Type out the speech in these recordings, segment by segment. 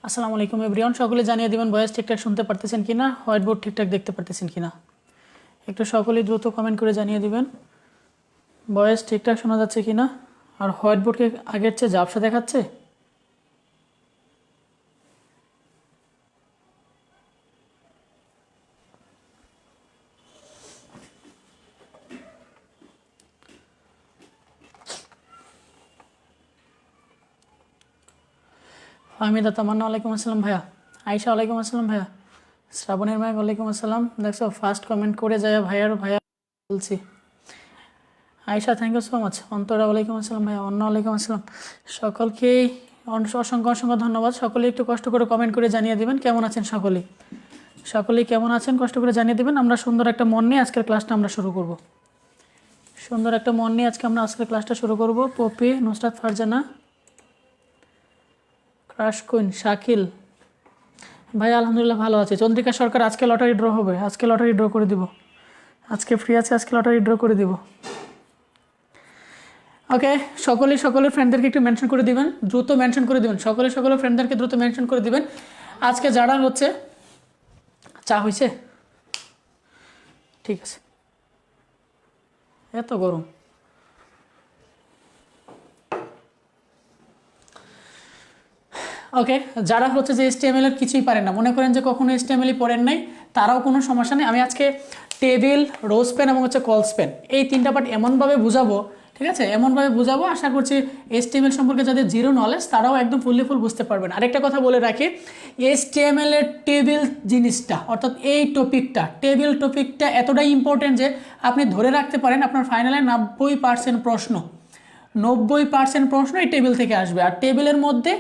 আসসালামু আলাইকুম এভরিওয়ান, সকলে জানিয়ে দিবেন ভয়েস ঠিকঠাক শুনতে পারতেছেন কিনা, হোয়াইট বোর্ড ঠিকঠাক দেখতে পারতেছেন কিনা। একটু সকলেই দ্রুত কমেন্ট করে জানিয়ে দিবেন ভয়েস ঠিকঠাক শোনা যাচ্ছে কিনা। আর হোয়াইট বোর্ডকে আগের চেয়ে ঝাপসা দেখাচ্ছে। ফাহমিদা তামান্না ওয়ালাইকুম আসসালাম ভাইয়া। আয়েশা ওয়ালাইকুম আসসালাম ভাইয়া। শ্রাবণের মায়ের ওয়ালাইকুম আসসালাম। দেখছো ফার্স্ট কমেন্ট করে যায় ভাইয়া বলছি। Ayesha thank you so much. Antara ওয়ালাইকুম আসসালাম ভাইয়া। অন্য ওয়ালাইকুম আসসালাম। সকলকেই অসংখ্য অসংখ্য ধন্যবাদ। সকলে একটু কষ্ট করে কমেন্ট করে জানিয়ে দেবেন কেমন আছেন সকলেই কেমন আছেন কষ্ট করে জানিয়ে দেবেন। আমরা সুন্দর একটা মন নিয়ে আজকের ক্লাসটা আমরা শুরু করব। সুন্দর একটা মন নিয়ে আজকের ক্লাসটা শুরু করব। পপি, নুসরাত ফারজানা, ক্রাশ কুইন, শাকিল ভাই আলহামদুলিল্লাহ ভালো আছে। চন্দ্রিকা সরকার, আজকে লটারি ড্র হবে, আজকে লটারি ড্র করে দিব। আজকে ফ্রি আছে, আজকে লটারি ড্র করে দিব। ওকে, সকলের ফ্রেন্ডদেরকে একটু মেনশন করে দিবেন, দ্রুত মেনশন করে দিবেন। সকলের ফ্রেন্ডদেরকে দ্রুত মেনশন করে দিবেন। আজকে যারা হচ্ছে চা হয়েছে, ঠিক আছে। এত গরম। ওকে, যারা হচ্ছে যে HTML এর কিছুই পারেন না, মনে করেন যে কখনো HTML পড়েন নাই, তারাও কোনো সমস্যা নেই। আমি আজকে টেবিল, রো স্প্যান এবং হচ্ছে কল স্প্যান এই তিনটা পার্ট এমনভাবে বুঝাবো, ঠিক আছে, এমনভাবে বুঝাবো, আশা করছি HTML সম্পর্কে যাদের জিরো নলেজ তারাও একদম ফুল বুঝতে পারবেন। আরেকটা কথা বলে রাখি, HTML এর টেবিল জিনিসটা, অর্থাৎ এই টপিকটা, টেবিল টপিকটা এতটাই ইম্পর্টেন্ট যে আপনি ধরে রাখতে পারেন আপনার ফাইনালে 90% প্রশ্ন এই টেবিল থেকে আসবে। আর টেবিলের মধ্যে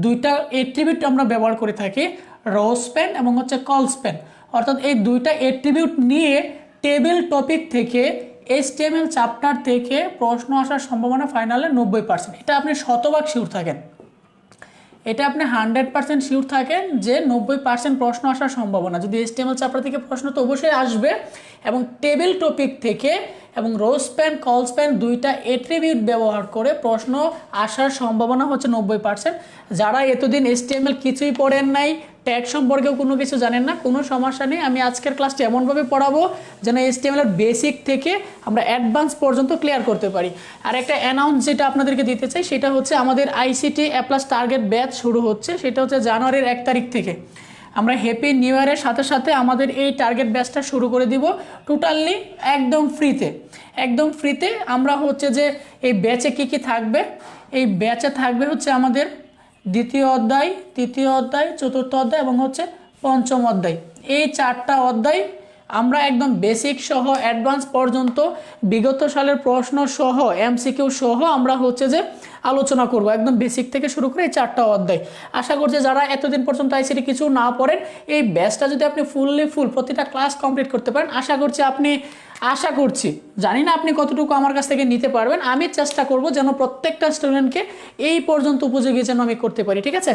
দুইটা এট্রিবিউট আমরা ব্যবহার করে থাকি, রো স্প্যান এবং হচ্ছে কল স্প্যান। অর্থাৎ এই দুইটা এট্রিবিউট নিয়ে টেবিল টপিক থেকে HTML চ্যাপ্টার থেকে প্রশ্ন আসার সম্ভাবনা ফাইনালে 90%। এটা আপনি শতভাগ শিওর থাকেন, এটা আপনি 100% শিওর থাকেন যে 90% প্রশ্ন আসার সম্ভাবনা। যদি HTML চ্যাপ্টার থেকে প্রশ্ন তো অবশ্যই আসবে, এবং টেবিল টপিক থেকে এবং রো স্প্যান, কল স্প্যান দুইটা এট্রিবিউট ব্যবহার করে প্রশ্ন আসার সম্ভাবনা হচ্ছে 90%। যারা এতদিন HTML কিছুই পড়েন নাই, ট্যাগ সম্পর্কেও কোনো কিছু জানেন না, কোনো সমস্যা নেই। আমি আজকের ক্লাসটি এমনভাবে পড়াবো যেন HTML এর বেসিক থেকে আমরা অ্যাডভান্স পর্যন্ত ক্লিয়ার করতে পারি। আর একটা অ্যানাউন্স যেটা আপনাদেরকে দিতে চাই সেটা হচ্ছে আমাদের ICT A+ টার্গেট ব্যাচ শুরু হচ্ছে, সেটা হচ্ছে জানুয়ারির 1 তারিখ থেকে। আমরা হ্যাপি নিউ ইয়ারের সাথে সাথে আমাদের এই টার্গেট ব্যাচটা শুরু করে দিব টোটালি একদম ফ্রিতে। আমরা হচ্ছে যে এই ব্যাচে কি থাকবে, এই ব্যাচে থাকবে হচ্ছে আমাদের দ্বিতীয় অধ্যায়, তৃতীয় অধ্যায়, চতুর্থ অধ্যায় এবং হচ্ছে পঞ্চম অধ্যায়। এই 4টা অধ্যায় আমরা একদম বেসিক সহ অ্যাডভান্স পর্যন্ত বিগত সালের প্রশ্ন সহ MCQ সহ আমরা হচ্ছে যে আলোচনা করব, একদম বেসিক থেকে শুরু করে এই 4টা অধ্যায়। আশা করছি যারা এতদিন পর্যন্ত ICT কিছু না পড়েন, এই ব্যাচটা যদি আপনি ফুল প্রতিটা ক্লাস কমপ্লিট করতে পারেন, আশা করছি জানি না আপনি কতটুকু আমার কাছ থেকে নিতে পারবেন। আমি চেষ্টা করব যেন প্রত্যেকটা স্টুডেন্টকে এই পর্যন্ত উপযোগী যেন আমি করতে পারি, ঠিক আছে।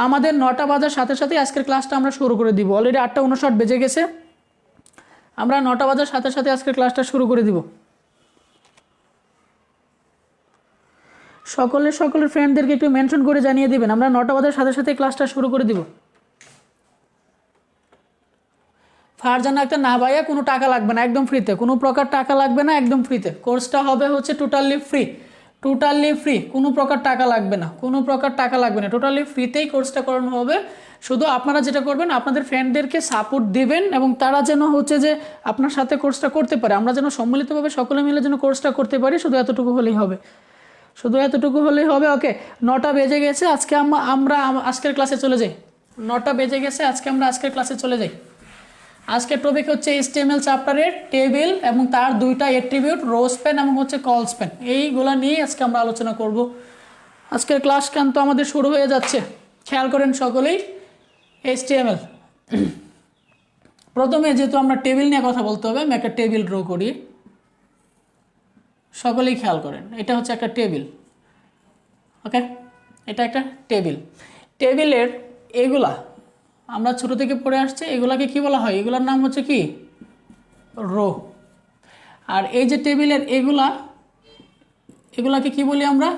আমাদের 9টা বাজার সাথে সাথে আজকের ক্লাসটা আমরা শুরু করে দিব। অলরেডি 8:59 বেজে গেছে, আমরা 9টা বাজার সাথে সাথে আজকের ক্লাসটা শুরু করে দিব। সকলের ফ্রেন্ডদেরকে একটু মেনশন করে জানিয়ে দিবেন, আমরা 9টা বাজার সাথে সাথে ক্লাসটা শুরু করে দিব। ফারজানা একটা, না ভাইয়া কোনো টাকা লাগবে না, একদম ফ্রিতে, কোনো প্রকার টাকা লাগবে না, একদম ফ্রিতে কোর্সটা হবে হচ্ছে টোটালি ফ্রি, কোনো প্রকার টাকা লাগবে না, টোটালি ফ্রিতেই কোর্সটা করানো হবে। শুধু আপনারা যেটা করবেন, আপনাদের ফ্রেন্ডদেরকে সাপোর্ট দিবেন এবং তারা যেন হচ্ছে যে আপনার সাথে কোর্সটা করতে পারে, আমরা যেন সম্মিলিতভাবে সকলে মিলে যেন কোর্সটা করতে পারি, শুধু এতটুকু হলেই হবে। ওকে, 9টা বেজে গেছে, আজকে আমরা আজকের ক্লাসে চলে যাই। 9টা বেজে গেছে, আমরা আজকের ক্লাসে চলে যাই। আজকের টপিক হচ্ছে HTML চ্যাপ্টারের টেবিল এবং তার দুইটা এট্রিবিউট, রো স্প্যান এবং হচ্ছে কল স্প্যান, এইগুলা নিয়ে আজকে আমরা আলোচনা করব। আজকের ক্লাস কিন্তু আমাদের শুরু হয়ে যাচ্ছে, খেয়াল করেন সকলেই। HTML প্রথমে যেহেতু আমরা টেবিল নিয়ে কথা বলতে হবে, আমি একটা টেবিল ড্র করি, সকলেই খেয়াল করেন। এটা হচ্ছে একটা টেবিল, ওকে, এটা একটা টেবিলের এগুলা আমরা ছোট থেকে পড়ে আসছি, এগুলাকে কি বলা হয়, এগুলার নাম হচ্ছে কি, রো। আর এই যে টেবিলের এগুলাকে কি বলি আমরা,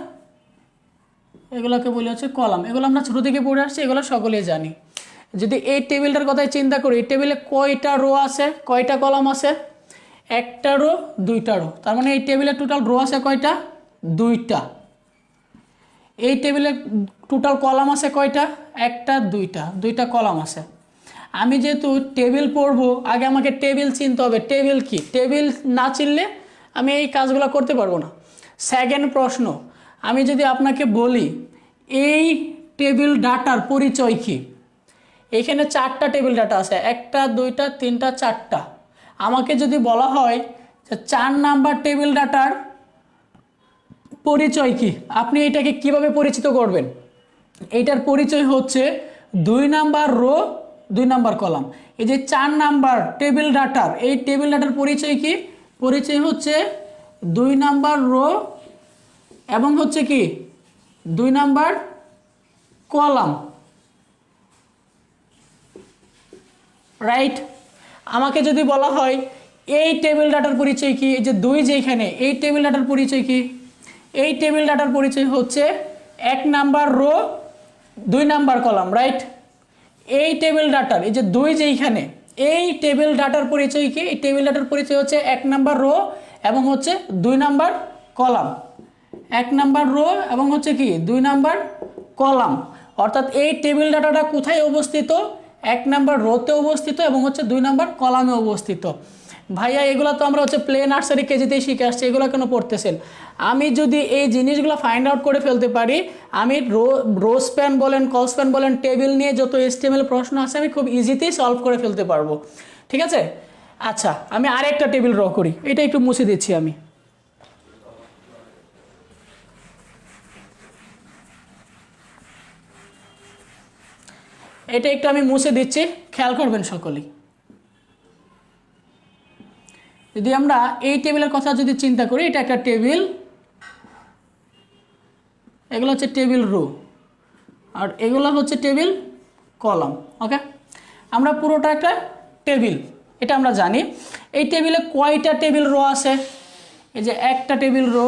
এগুলোকে বলি হচ্ছে কলাম। এগুলো আমরা ছোটো থেকে পড়ে আসছি, এগুলো সকলেই জানি। যদি এই টেবিলটার কথাই চিন্তা করি, এই টেবিলে কয়টা রো আছে, কয়টা কলাম আছে? একটা রো, দুইটা রো। তার মানে এই টেবিলে টোটাল রো আছে কয়টা? দুইটা। এই টেবিলে টোটাল কলাম আছে কয়টা? একটা, দুইটা কলাম আছে। আমি যেহেতু টেবিল পড়বো, আগে আমাকে টেবিল চিনতে হবে। টেবিল কি? টেবিল না চিনলে আমি এই কাজগুলো করতে পারবো না। সেকেন্ড প্রশ্ন, আমি যদি আপনাকে বলি এই টেবিল ডাটার পরিচয় কি? এখানে 4টা টেবিল ডাটা আছে, 1টা 2টা 3টা 4টা। আমাকে যদি বলা হয় যে 4 নাম্বার টেবিল ডাটার পরিচয় কি, আপনি এটাকে কিভাবে পরিচিত করবেন? এইটার পরিচয় হচ্ছে 2 নাম্বার রো, 2 নাম্বার কলাম। এই যে 4 নাম্বার টেবিল ডাটার, এই টেবিল ডাটার পরিচয় কি? পরিচয় হচ্ছে 2 নাম্বার রো এবং হচ্ছে কি 2 নাম্বার কলাম, রাইট? আমাকে যদি বলা হয় এই টেবিল ডাটার পরিচয় কি, এই যে 2 যেখানে, এই টেবিল ডাটার পরিচয় কি? এই টেবিল ডাটার পরিচয় হচ্ছে 1 number row, 2 number column, right? এই টেবিল ডাটার, এই যে 2 যেখানে, এই টেবিল ডাটার পরিচয় কি? এই টেবিল ডাটার পরিচয় হচ্ছে 1 নাম্বার রো এবং হচ্ছে 2 নাম্বার কলাম। 1 নাম্বার রো এবং হচ্ছে কি 2 নাম্বার কলাম। অর্থাৎ এই টেবিল ডাটাটা কোথায় অবস্থিত? 1 নাম্বার রোতে অবস্থিত এবং হচ্ছে 2 নাম্বার কলামে অবস্থিত। ভাইয়া এগুলো তো আমরা হচ্ছে প্লে নার্সারি কেজিতেই শিখে আসছি, এগুলো কেন পড়তেছেন? আমি যদি এই জিনিসগুলো ফাইন্ড আউট করে ফেলতে পারি, আমি রো স্প্যান বলেন, কল স্প্যান বলেন, টেবিল নিয়ে যত HTML প্রশ্ন আছে আমি খুব ইজিতেই সলভ করে ফেলতে পারবো। ঠিক আছে? আচ্ছা, আমি আরেকটা টেবিল ড্র করি, এটা একটু মুছে দিচ্ছি আমি। এটা একটু আমি মুছে দিচ্ছি, খেয়াল করবেন সকলেই। যদি আমরা এই টেবিলের কথা যদি চিন্তা করি, এটা একটা টেবিল, এগুলো হচ্ছে টেবিল রো আর এগুলো হচ্ছে টেবিল কলাম। ওকে, আমরা পুরোটা একটা টেবিল, এটা আমরা জানি। এই টেবিলে কয়টা টেবিল রো আছে? এই যে 1টা টেবিল রো,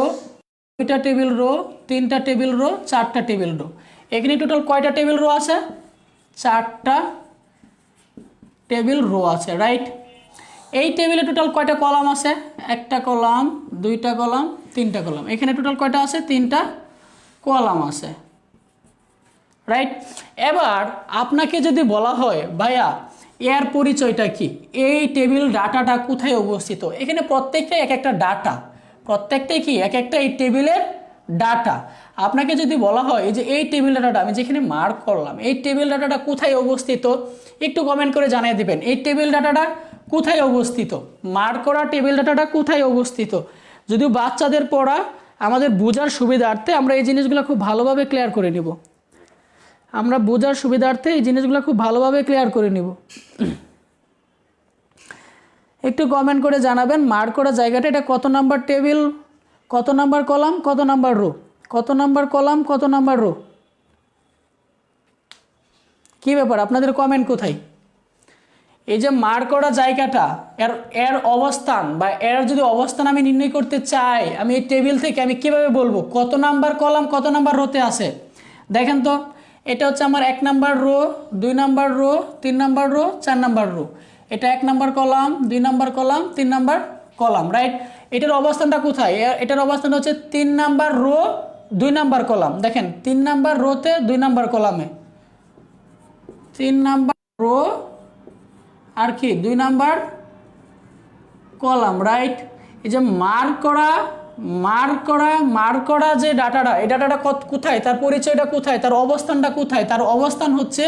2টা টেবিল রো, 3টা টেবিল রো, 4টা টেবিল রো। এখানে টোটাল কয়টা টেবিল রো আছে? 4টা টেবিল রো আছে, রাইট? এই টেবিলে টোটাল কয়টা কলাম আছে? 1টা কলাম, 2টা কলাম, 3টা কলাম। এখানে টোটাল কয়টা আছে? 3টা কলাম আছে, রাইট? এবার আপনাকে যদি বলা হয় ভাইয়া এর পরিচয়টা কি, এই টেবিল ডাটাটা কোথায় অবস্থিত? এখানে প্রত্যেকটাই এক একটা ডাটা, প্রত্যেকটাই কি এক একটা এই টেবিলের ডাটা। আপনাকে যদি বলা হয় এই যে এই টেবিল ডাটাটা আমি যেখানে মার্ক করলাম, এই টেবিল ডাটাটা কোথায় অবস্থিত, একটু কমেন্ট করে জানিয়ে দিবেন। এই টেবিল ডাটাটা কোথায় অবস্থিত? মার্ক করা টেবিল ডাটাটা কোথায় অবস্থিত? যদিও বাচ্চাদের পড়া, আমাদের বোঝার সুবিধার্থে আমরা এই জিনিসগুলো খুব ভালোভাবে ক্লিয়ার করে নিব। আমরা বোঝার সুবিধার্থে এই জিনিসগুলো খুব ভালোভাবে ক্লিয়ার করে নিব। একটু কমেন্ট করে জানাবেন মার্ক করা জায়গাটা এটা কত নাম্বার টেবিল, কত নাম্বার কলাম, কত নাম্বার রো, কত নাম্বার কলাম, কত নাম্বার রো। কি ব্যাপার, আপনাদের কমেন্ট কোথায়? এই যে মার্ক করা জায়গাটা, এর অবস্থান বা এর যদি অবস্থান আমি নির্ণয় করতে চাই, আমি এই টেবিল থেকে আমি কিভাবে বলবো কত নাম্বার কলাম কত নাম্বার রোতে আছে? দেখেন তো, এটা হচ্ছে আমার 1 number row, 2 number rho, 3 number rho, 4 number rho. এটা 1 number column, 2 number column, 3 number column, right? এটার অবস্থানটা কোথায়? এটার অবস্থান হচ্ছে 3 নাম্বার রো, 2 নাম্বার কলাম। দেখেন 3 নাম্বার রোতে 2 নাম্বার কলামে, 3 নাম্বার রো আর কি 2 নাম্বার কলাম, রাইট? এই যে মার্ক করা যে ডাটাটা, এই ডাটাটা কোথায়, তার পরিচয়টা কোথায়, তার অবস্থানটা কোথায়? তার অবস্থান হচ্ছে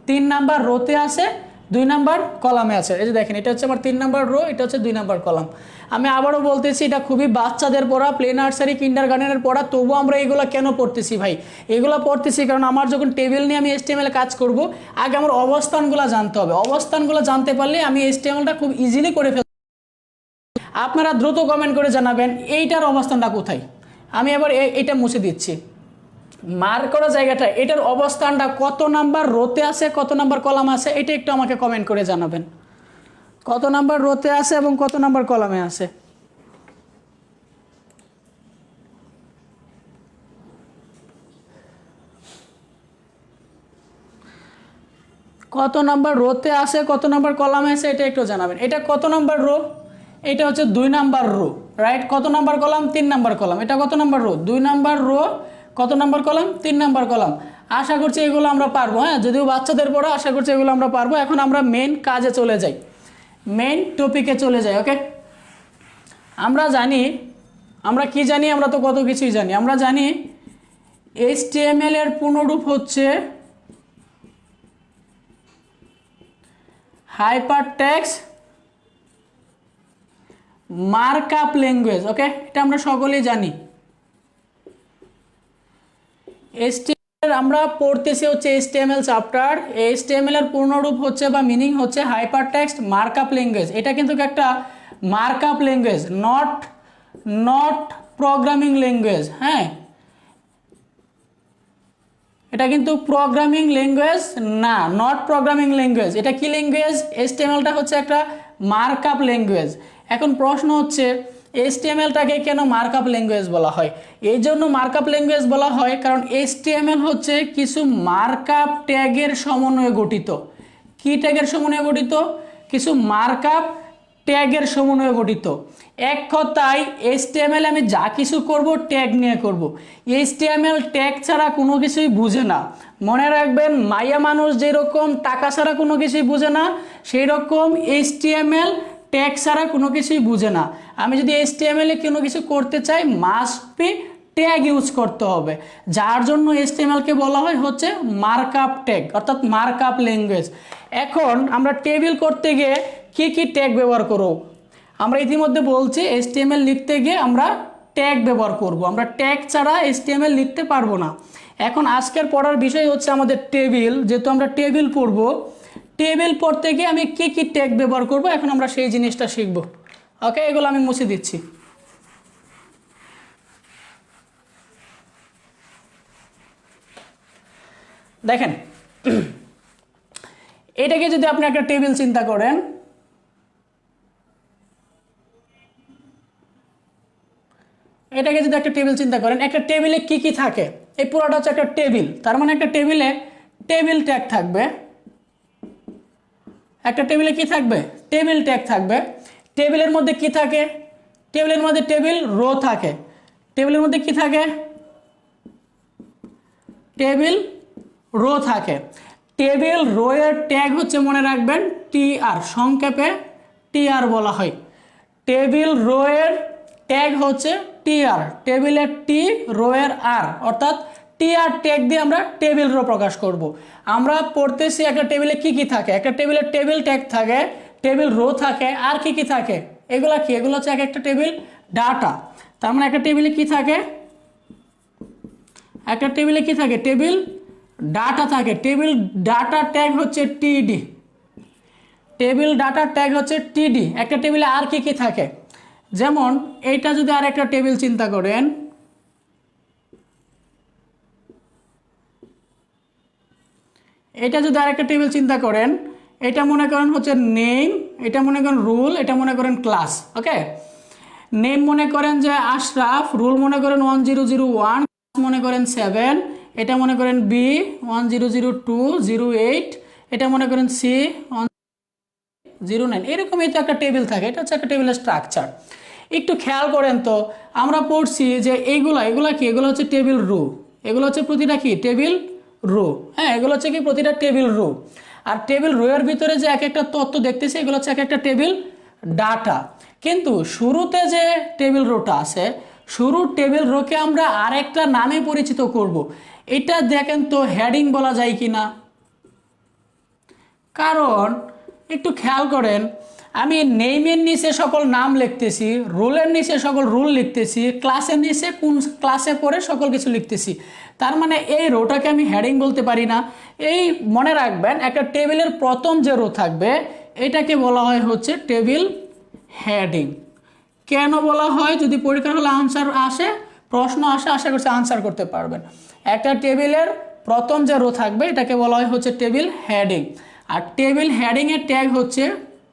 3 নাম্বার রোতে আছে, 2 নাম্বার কলামে আছে। এই যে দেখেন, এটা হচ্ছে আমার 3 নাম্বার রো, এটা হচ্ছে 2 নাম্বার কলাম। আমি আবারও বলতেছি, এটা খুবই বাচ্চাদের পড়া, প্লে নার্সারি কিন্ডারগার্টেনের পড়া, তবুও আমরা এগুলো কেন পড়তেছি ভাই? এগুলো পড়তেছি কারণ আমার যখন টেবিল নিয়ে আমি HTML কাজ করব, আগে আমার অবস্থানগুলো জানতে হবে। অবস্থানগুলো জানতে পারলে আমি HTMLটা খুব ইজিলি করে ফেলব। আপনারা দ্রুত কমেন্ট করে জানাবেন এইটার অবস্থানটা কোথায়। আমি এবার এইটা মুছে দিচ্ছি। মার্ক করা জায়গাটা, এটার অবস্থানটা কত নাম্বার রোতে আছে, কত নাম্বার কলাম আছে, এটা একটু আমাকে কমেন্ট করে জানাবেন। কত নাম্বার রোতে আছে এবং কত নাম্বার কলামে আছে। কত নাম্বার রোতে আছে, কত নাম্বার কলামে আছে এটা একটু জানাবেন। এটা কত নাম্বার রো? এটা হচ্ছে 2 নাম্বার রো, রাইট। কত নাম্বার কলাম? 3 number column. এটা কত নাম্বার রো? 2 number row. কত নাম্বার কলাম? 3 number column. আশা করছি এগুলো আমরা পারবো, হ্যাঁ, যদিও বাচ্চাদের পড়া, আশা করছি এগুলো আমরা পারবো। এখন আমরা মেন কাজে চলে যাই, মেন টপিকে চলে যাই। ওকে, আমরা জানি, আমরা কি জানি? আমরা তো কত কিছুই জানি। আমরা জানি HTML এর পূর্ণরূপ হচ্ছে হাইপারটেক্সট মার্কআপ ল্যাঙ্গুয়েজ। ওকে, এটা আমরা সকলেই জানি। HTML আমরা পড়তেছি হচ্ছে HTML চ্যাপ্টার। HTML এর পূর্ণরূপ হচ্ছে বা মিনিং হচ্ছে হাইপারটেক্সট মার্কআপ ল্যাঙ্গুয়েজ। এটা কিন্তু একটা markup language, not programming language. হ্যাঁ, এটা কিন্তু প্রোগ্রামিং ল্যাঙ্গুয়েজ না, নট প্রোগ্রামিং ল্যাঙ্গুয়েজ। এটা কি ল্যাঙ্গুয়েজ? HTMLটা হচ্ছে একটা মার্কআপ ল্যাঙ্গুয়েজ। এখন প্রশ্ন হচ্ছে HTMLটাকে কেন মার্কআপ ল্যাঙ্গুয়েজ বলা হয়? এই জন্য মার্কআপ ল্যাঙ্গুয়েজ বলা হয় কারণ HTML হচ্ছে কিছু মার্কআপ ট্যাগের সমন্বয়ে গঠিত। কি ট্যাগের সমন্বয়ে গঠিত? কিছু মার্কআপ ট্যাগের সমন্বয়ে গঠিত। এক কথায় HTML আমি যা কিছু করব ট্যাগ নিয়ে করব। HTML ট্যাগ ছাড়া কোনো কিছুই বুঝে না। মনে রাখবেন, মাইয়া মানুষ যেরকম টাকা ছাড়া কোনো কিছুই বুঝে না, সেই রকম HTML ট্যাগ ছাড়া কোনো কিছুই বুঝে না। আমি যদি HTML এ কোনো কিছু করতে চাই, মাস্ট বি ট্যাগ ইউজ করতে হবে, যার জন্য HTML কে বলা হয় হচ্ছে মার্কআপ ট্যাগ, অর্থাৎ মার্কআপ ল্যাঙ্গুয়েজ। এখন আমরা টেবিল করতে গিয়ে কি কি ট্যাগ ব্যবহার করব? আমরা ইতিমধ্যে বলছি HTML লিখতে গিয়ে আমরা ট্যাগ ব্যবহার করব। আমরা ট্যাগ ছাড়া HTML লিখতে পারবো না। এখন আজকের পড়ার বিষয় হচ্ছে আমাদের টেবিল। যেহেতু আমরা টেবিল পড়বো, টেবিল পড়তে গিয়ে আমি কি কি ট্যাগ ব্যবহার করব, এখন আমরা সেই জিনিসটা শিখব। ওকে, এগুলো আমি মুছে দিচ্ছি। দেখেন, এটাকে যদি আপনি একটা টেবিল চিন্তা করেন, এটাকে যদি একটা টেবিল চিন্তা করেন, একটা টেবিলে কি কি থাকে? এই পুরোটা হচ্ছে একটা টেবিল। তার মানে একটা টেবিলে টেবিল ট্যাগ থাকবে। একটা টেবিলে কি থাকবে? টেবিল ট্যাগ থাকবে। টেবিলের মধ্যে কি থাকে? টেবিলের মধ্যে টেবিল রো থাকে। টেবিলের মধ্যে কি থাকে? টেবিল রো থাকে। টেবিল রো এর ট্যাগ হচ্ছে, মনে রাখবেন, TR, সংক্ষেপে TR বলা হয়। টেবিল রো এর ট্যাগ হচ্ছে TR, টেবিলের T, রো এর R, অর্থাৎ TR ট্যাগ দিয়ে আমরা টেবিল রো প্রকাশ করব। আমরা পড়তেছি একটা টেবিলে কি কি থাকে। একটা টেবিলে টেবিল ট্যাগ থাকে, টেবিল রো থাকে, আর কি কি থাকে? এগুলা কি? এগুলো হচ্ছে এক একটা টেবিল ডাটা। তার মানে একটা টেবিলে কি থাকে? একটা টেবিলে কি থাকে? টেবিল ডাটা থাকে। টেবিল ডাটা ট্যাগ হচ্ছে TD, টেবিল ডাটা ট্যাগ হচ্ছে TD। একটা টেবিলে আর কি কি থাকে? যেমন এইটা যদি আর একটা টেবিল চিন্তা করেন, এটা যদি আর একটা টেবিল চিন্তা করেন, এটা মনে করেন হচ্ছে নেম, এটা মনে করেন রুল, এটা মনে করেন ক্লাস। ওকে, নেম মনে করেন যে আশরাফ, রুল মনে করেন 1001, মনে করেন 7, এটা মনে করেন B 100208, এটা মনে করেন C 1009। এরকমই তো একটা টেবিল থাকে। এটা হচ্ছে একটা টেবিলের স্ট্রাকচার। একটু খেয়াল করেন তো, আমরা পড়ছি যে এগুলা কি? এগুলো হচ্ছে টেবিল রো। এগুলো হচ্ছে প্রতিটা কি? Table row. হ্যাঁ, এগুলো হচ্ছে কি? প্রতিটা টেবিল রো। আর টেবিল রো এর ভিতরে যে এক একটা তথ্য দেখতেছি, এগুলো হচ্ছে এক একটা টেবিল ডাটা। কিন্তু শুরুতে যে টেবিল রোটা আছে, শুরুর টেবিল রোকে আমরা আরেকটা নামে পরিচিত করব। এটা দেখেন তো হেডিং বলা যায় কি না? কারণ একটু খেয়াল করেন, আমি নেইমের নিচে সকল নাম লিখতেছি, রোলের নিচে সকল রুল লিখতেছি, ক্লাসের নিচে কোন ক্লাসে পড়ে সকল কিছু লিখতেছি। তার মানে এই রোটাকে আমি হেডিং বলতে পারি না। এই মনে রাখবেন, একটা টেবিলের প্রথম যে রো থাকবে, এটাকে বলা হয় হচ্ছে টেবিল হেডিং। কেন বলা হয়? যদি পরীক্ষার হলে আনসার আসে, প্রশ্ন আসে, আশা করছি আনসার করতে পারবেন। একটা টেবিলের প্রথম যে রো থাকবে, এটাকে বলা হয় হচ্ছে টেবিল হেডিং। আর টেবিল হেডিংয়ের ট্যাগ হচ্ছে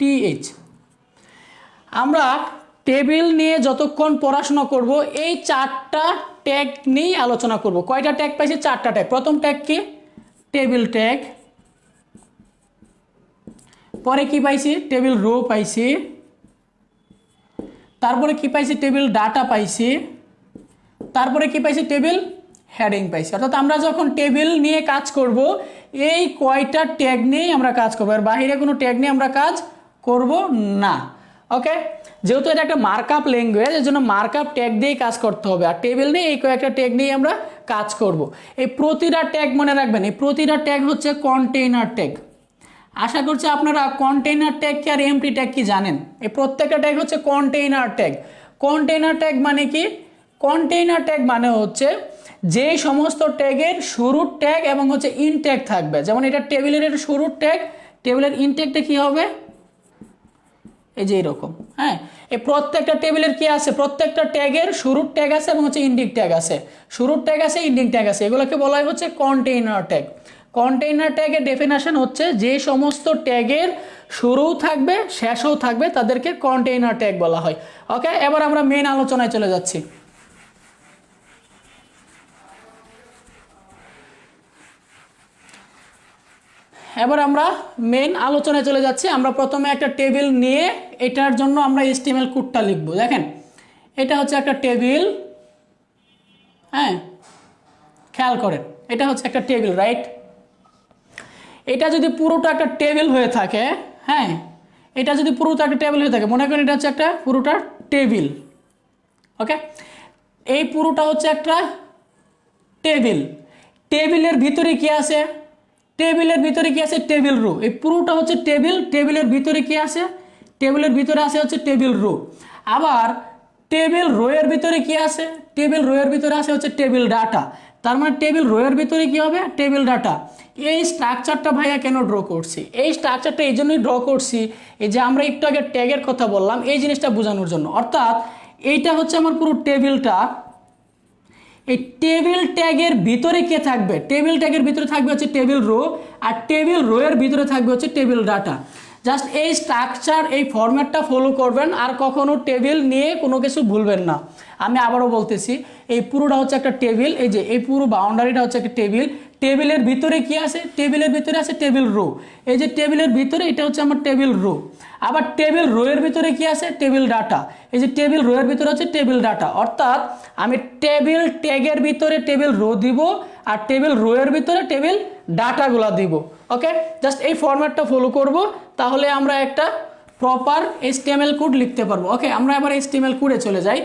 TH। আমরা টেবিল নিয়ে যতক্ষণ পড়াশোনা করব, এই 4টা ট্যাগ নিয়েই আলোচনা করব। কয়টা ট্যাগ পাইছি? 4টা ট্যাগ। প্রথম ট্যাগ কি? Table tag. পরে কি পাইছি টেবিল রো পাইছি, তারপরে কি পাইছি টেবিল ডাটা পাইছি, তারপরে কি পাইছি টেবিল হেডিং পাইছি। অর্থাৎ আমরা যখন টেবিল নিয়ে কাজ করব এই কয়টা ট্যাগ নিয়েই আমরা কাজ করবো, আর বাইরে কোনো ট্যাগ নিয়ে আমরা কাজ করব না। ওকে, যেহেতু এটা একটা মার্কআপ ল্যাঙ্গুয়েজ এর জন্য মার্কআপ ট্যাগ দিয়েই কাজ করতে হবে, আর টেবিল নিয়ে এই কয়েকটা ট্যাগ নিয়ে আমরা কাজ করব। এই প্রতিটা ট্যাগ মনে রাখবেন, এই প্রতিটা ট্যাগ হচ্ছে কন্টেইনার ট্যাগ। আশা করছি আপনারা কন্টেইনার ট্যাগ কি আর এমটি ট্যাগ কি জানেন। এই প্রত্যেকটা ট্যাগ হচ্ছে কন্টেইনার ট্যাগ। কন্টেইনার ট্যাগ মানে কি? কন্টেইনার ট্যাগ মানে হচ্ছে যে সমস্ত ট্যাগের শুরুর ট্যাগ এবং হচ্ছে ইনট্যাগ থাকবে। যেমন এটা টেবিলের এটা শুরুর ট্যাগ, টেবিলের ইনট্যাগটা কি হবে এই যে এরকম। হ্যাঁ, এই প্রত্যেকটা টেবিলের কি আছে, প্রত্যেকটা ট্যাগের শুরুর ট্যাগ আছে এবং হচ্ছে ইন্ডিং ট্যাগ আছে, শুরুর ট্যাগ আছে ইন্ডিং ট্যাগ আছে, এগুলোকে বলা হয় হচ্ছে কন্টেইনার ট্যাগ। কন্টেইনার ট্যাগের ডেফিনেশন হচ্ছে যে সমস্ত ট্যাগের শুরুও থাকবে শেষও থাকবে তাদেরকে কন্টেইনার ট্যাগ বলা হয়। ওকে, এবার আমরা মেন আলোচনায় চলে যাচ্ছি। এবার আমরা মেন আলোচনায় চলে যাচ্ছি। আমরা প্রথমে একটা টেবিল নিয়ে এটার জন্য আমরা HTML কোডটা লিখব। দেখেন এটা হচ্ছে একটা টেবিল, হ্যাঁ খেয়াল করেন এটা হচ্ছে একটা টেবিল, রাইট? এটা যদি পুরোটা একটা টেবিল হয়ে থাকে, হ্যাঁ এটা যদি পুরোটা একটা টেবিল হয়ে থাকে, মনে করেন এটা হচ্ছে একটা পুরোটা টেবিল। ওকে, এই পুরোটা হচ্ছে একটা টেবিল, টেবিলের ভিতরে কি আছে, টেবিলের ভিতরে কি আছে টেবিল রো। এই পুরোটা হচ্ছে টেবিল, টেবিলের ভিতরে কি আছে, টেবিলের ভিতরে আছে হচ্ছে টেবিল রো। আবার টেবিল রো এর ভিতরে কি আছে, টেবিল রো এর ভিতরে আছে হচ্ছে টেবিল ডাটা। তার মানে টেবিল রো এর ভিতরে কি হবে টেবিল ডাটা। এই স্ট্রাকচারটা ভাইয়া কেন ড্র করছি, এই স্ট্রাকচারটা এই জন্যই ড্র করছি, এই যে আমরা একটু আগে ট্যাগের কথা বললাম এই জিনিসটা বোঝানোর জন্য। অর্থাৎ এইটা হচ্ছে আমার পুরো টেবিলটা, এই টেবিল ট্যাগের ভিতরে কে থাকবে, টেবিল ট্যাগের ভিতরে থাকবে হচ্ছে টেবিল রো, আর টেবিল রো এর ভিতরে থাকবে হচ্ছে টেবিল ডাটা। জাস্ট এই স্ট্রাকচার এই ফরম্যাটটা ফলো করবেন, আর কখনো টেবিল নিয়ে কোনো কিছু ভুলবেন না। আমি আবারও বলতেছি, এই পুরোটা হচ্ছে একটা টেবিল, এই যে এই পুরো বাউন্ডারিটা হচ্ছে একটা টেবিল, টেবিলের ভিতরে কি আছে, টেবিলের ভিতরে আছে টেবিল রো, এই যে টেবিলের ভিতরে এটা হচ্ছে আমার টেবিল রো। আবার টেবিল রো এর ভিতরে কি আছে টেবিল ডাটা, এই যে টেবিল রো এর ভিতরে হচ্ছে টেবিল ডাটা। অর্থাৎ আমি টেবিল ট্যাগের ভিতরে টেবিল রো দিব, আর টেবিল রো এর ভিতরে টেবিল ডাটাগুলা দিব। ওকে, জাস্ট এই ফরম্যাটটা ফলো করব, তাহলে আমরা একটা প্রপার HTML কোড লিখতে পারবো। ওকে, আমরা এবার HTML কোডে চলে যাই।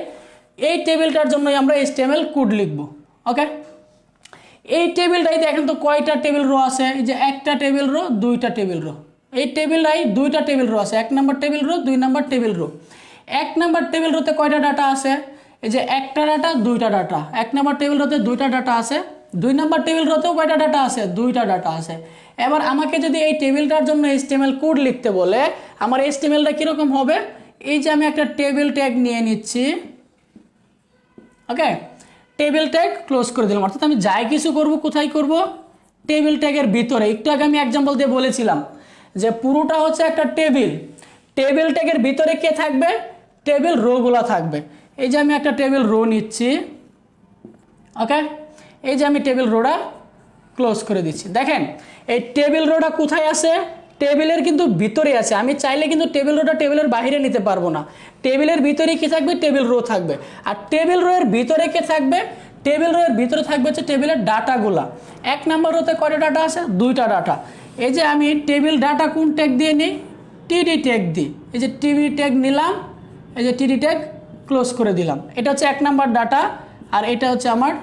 এই টেবিলটার জন্যই আমরা HTML কোড লিখব। ওকে, এই টেবিলটাই দেখেন তো কয়টা টেবিল রো আছে, এই যে একটা টেবিল রো দুইটা টেবিল রো, এই টেবিলটাই দুইটা টেবিল রো আছে, 1 number table row 2 number table row. 1 number table রোতে কয়টা ডাটা আছে, এই যে একটা ডাটা দুইটা ডাটা, 1 নম্বর টেবিল রোতে দুইটা ডাটা আছে, 2 নম্বর টেবিল রোতেও কয়টা ডাটা আছে দুইটা ডাটা আছে। এবার আমাকে যদি এই টেবিলটার জন্য HTML কোড লিখতে বলে, আমার HTMLটা কীরকম হবে, এই যে আমি একটা টেবিল ট্যাগ নিয়ে নিচ্ছি, ওকে টেবিল ট্যাগ ক্লোজ করে দিলাম। অর্থাৎ আমি যাই কিছু করব কোথায় করব, টেবিল ট্যাগের ভিতরে। একটু আগে আমি এক্সাম্পল দিয়ে বলেছিলাম যে পুরোটা হচ্ছে একটা টেবিল, টেবিল ট্যাগের ভিতরে কে থাকবে টেবিল রোগুলো থাকবে। এই যে আমি একটা টেবিল রো নিচ্ছি, ওকে এই যে আমি টেবিল রোটা ক্লোজ করে দিচ্ছি। দেখেন এই টেবিল রোটা কোথায় আছে, টেবিলের কিন্তু ভিতরে আছে। আমি চাইলে কিন্তু টেবিল রোটা টেবিলের বাইরে নিতে পারবো না, টেবিলের ভিতরে কি থাকবে টেবিল রো থাকবে। আর টেবিল রো এর ভিতরে কে থাকবে, টেবিল রো এর ভিতরে থাকবে হচ্ছে টেবিলের ডাটাগুলা। 1 নম্বর রোতে কয়টা ডাটা আছে দুইটা ডাটা। এই যে আমি টেবিল ডাটা কোন ট্যাগ দিয়ে নিই, টিডি ট্যাগ দিই। এই যে টিডি ট্যাগ নিলাম, এই যে টিডি ট্যাগ ক্লোজ করে দিলাম। এটা হচ্ছে 1 নম্বর ডাটা, আর এটা হচ্ছে আমার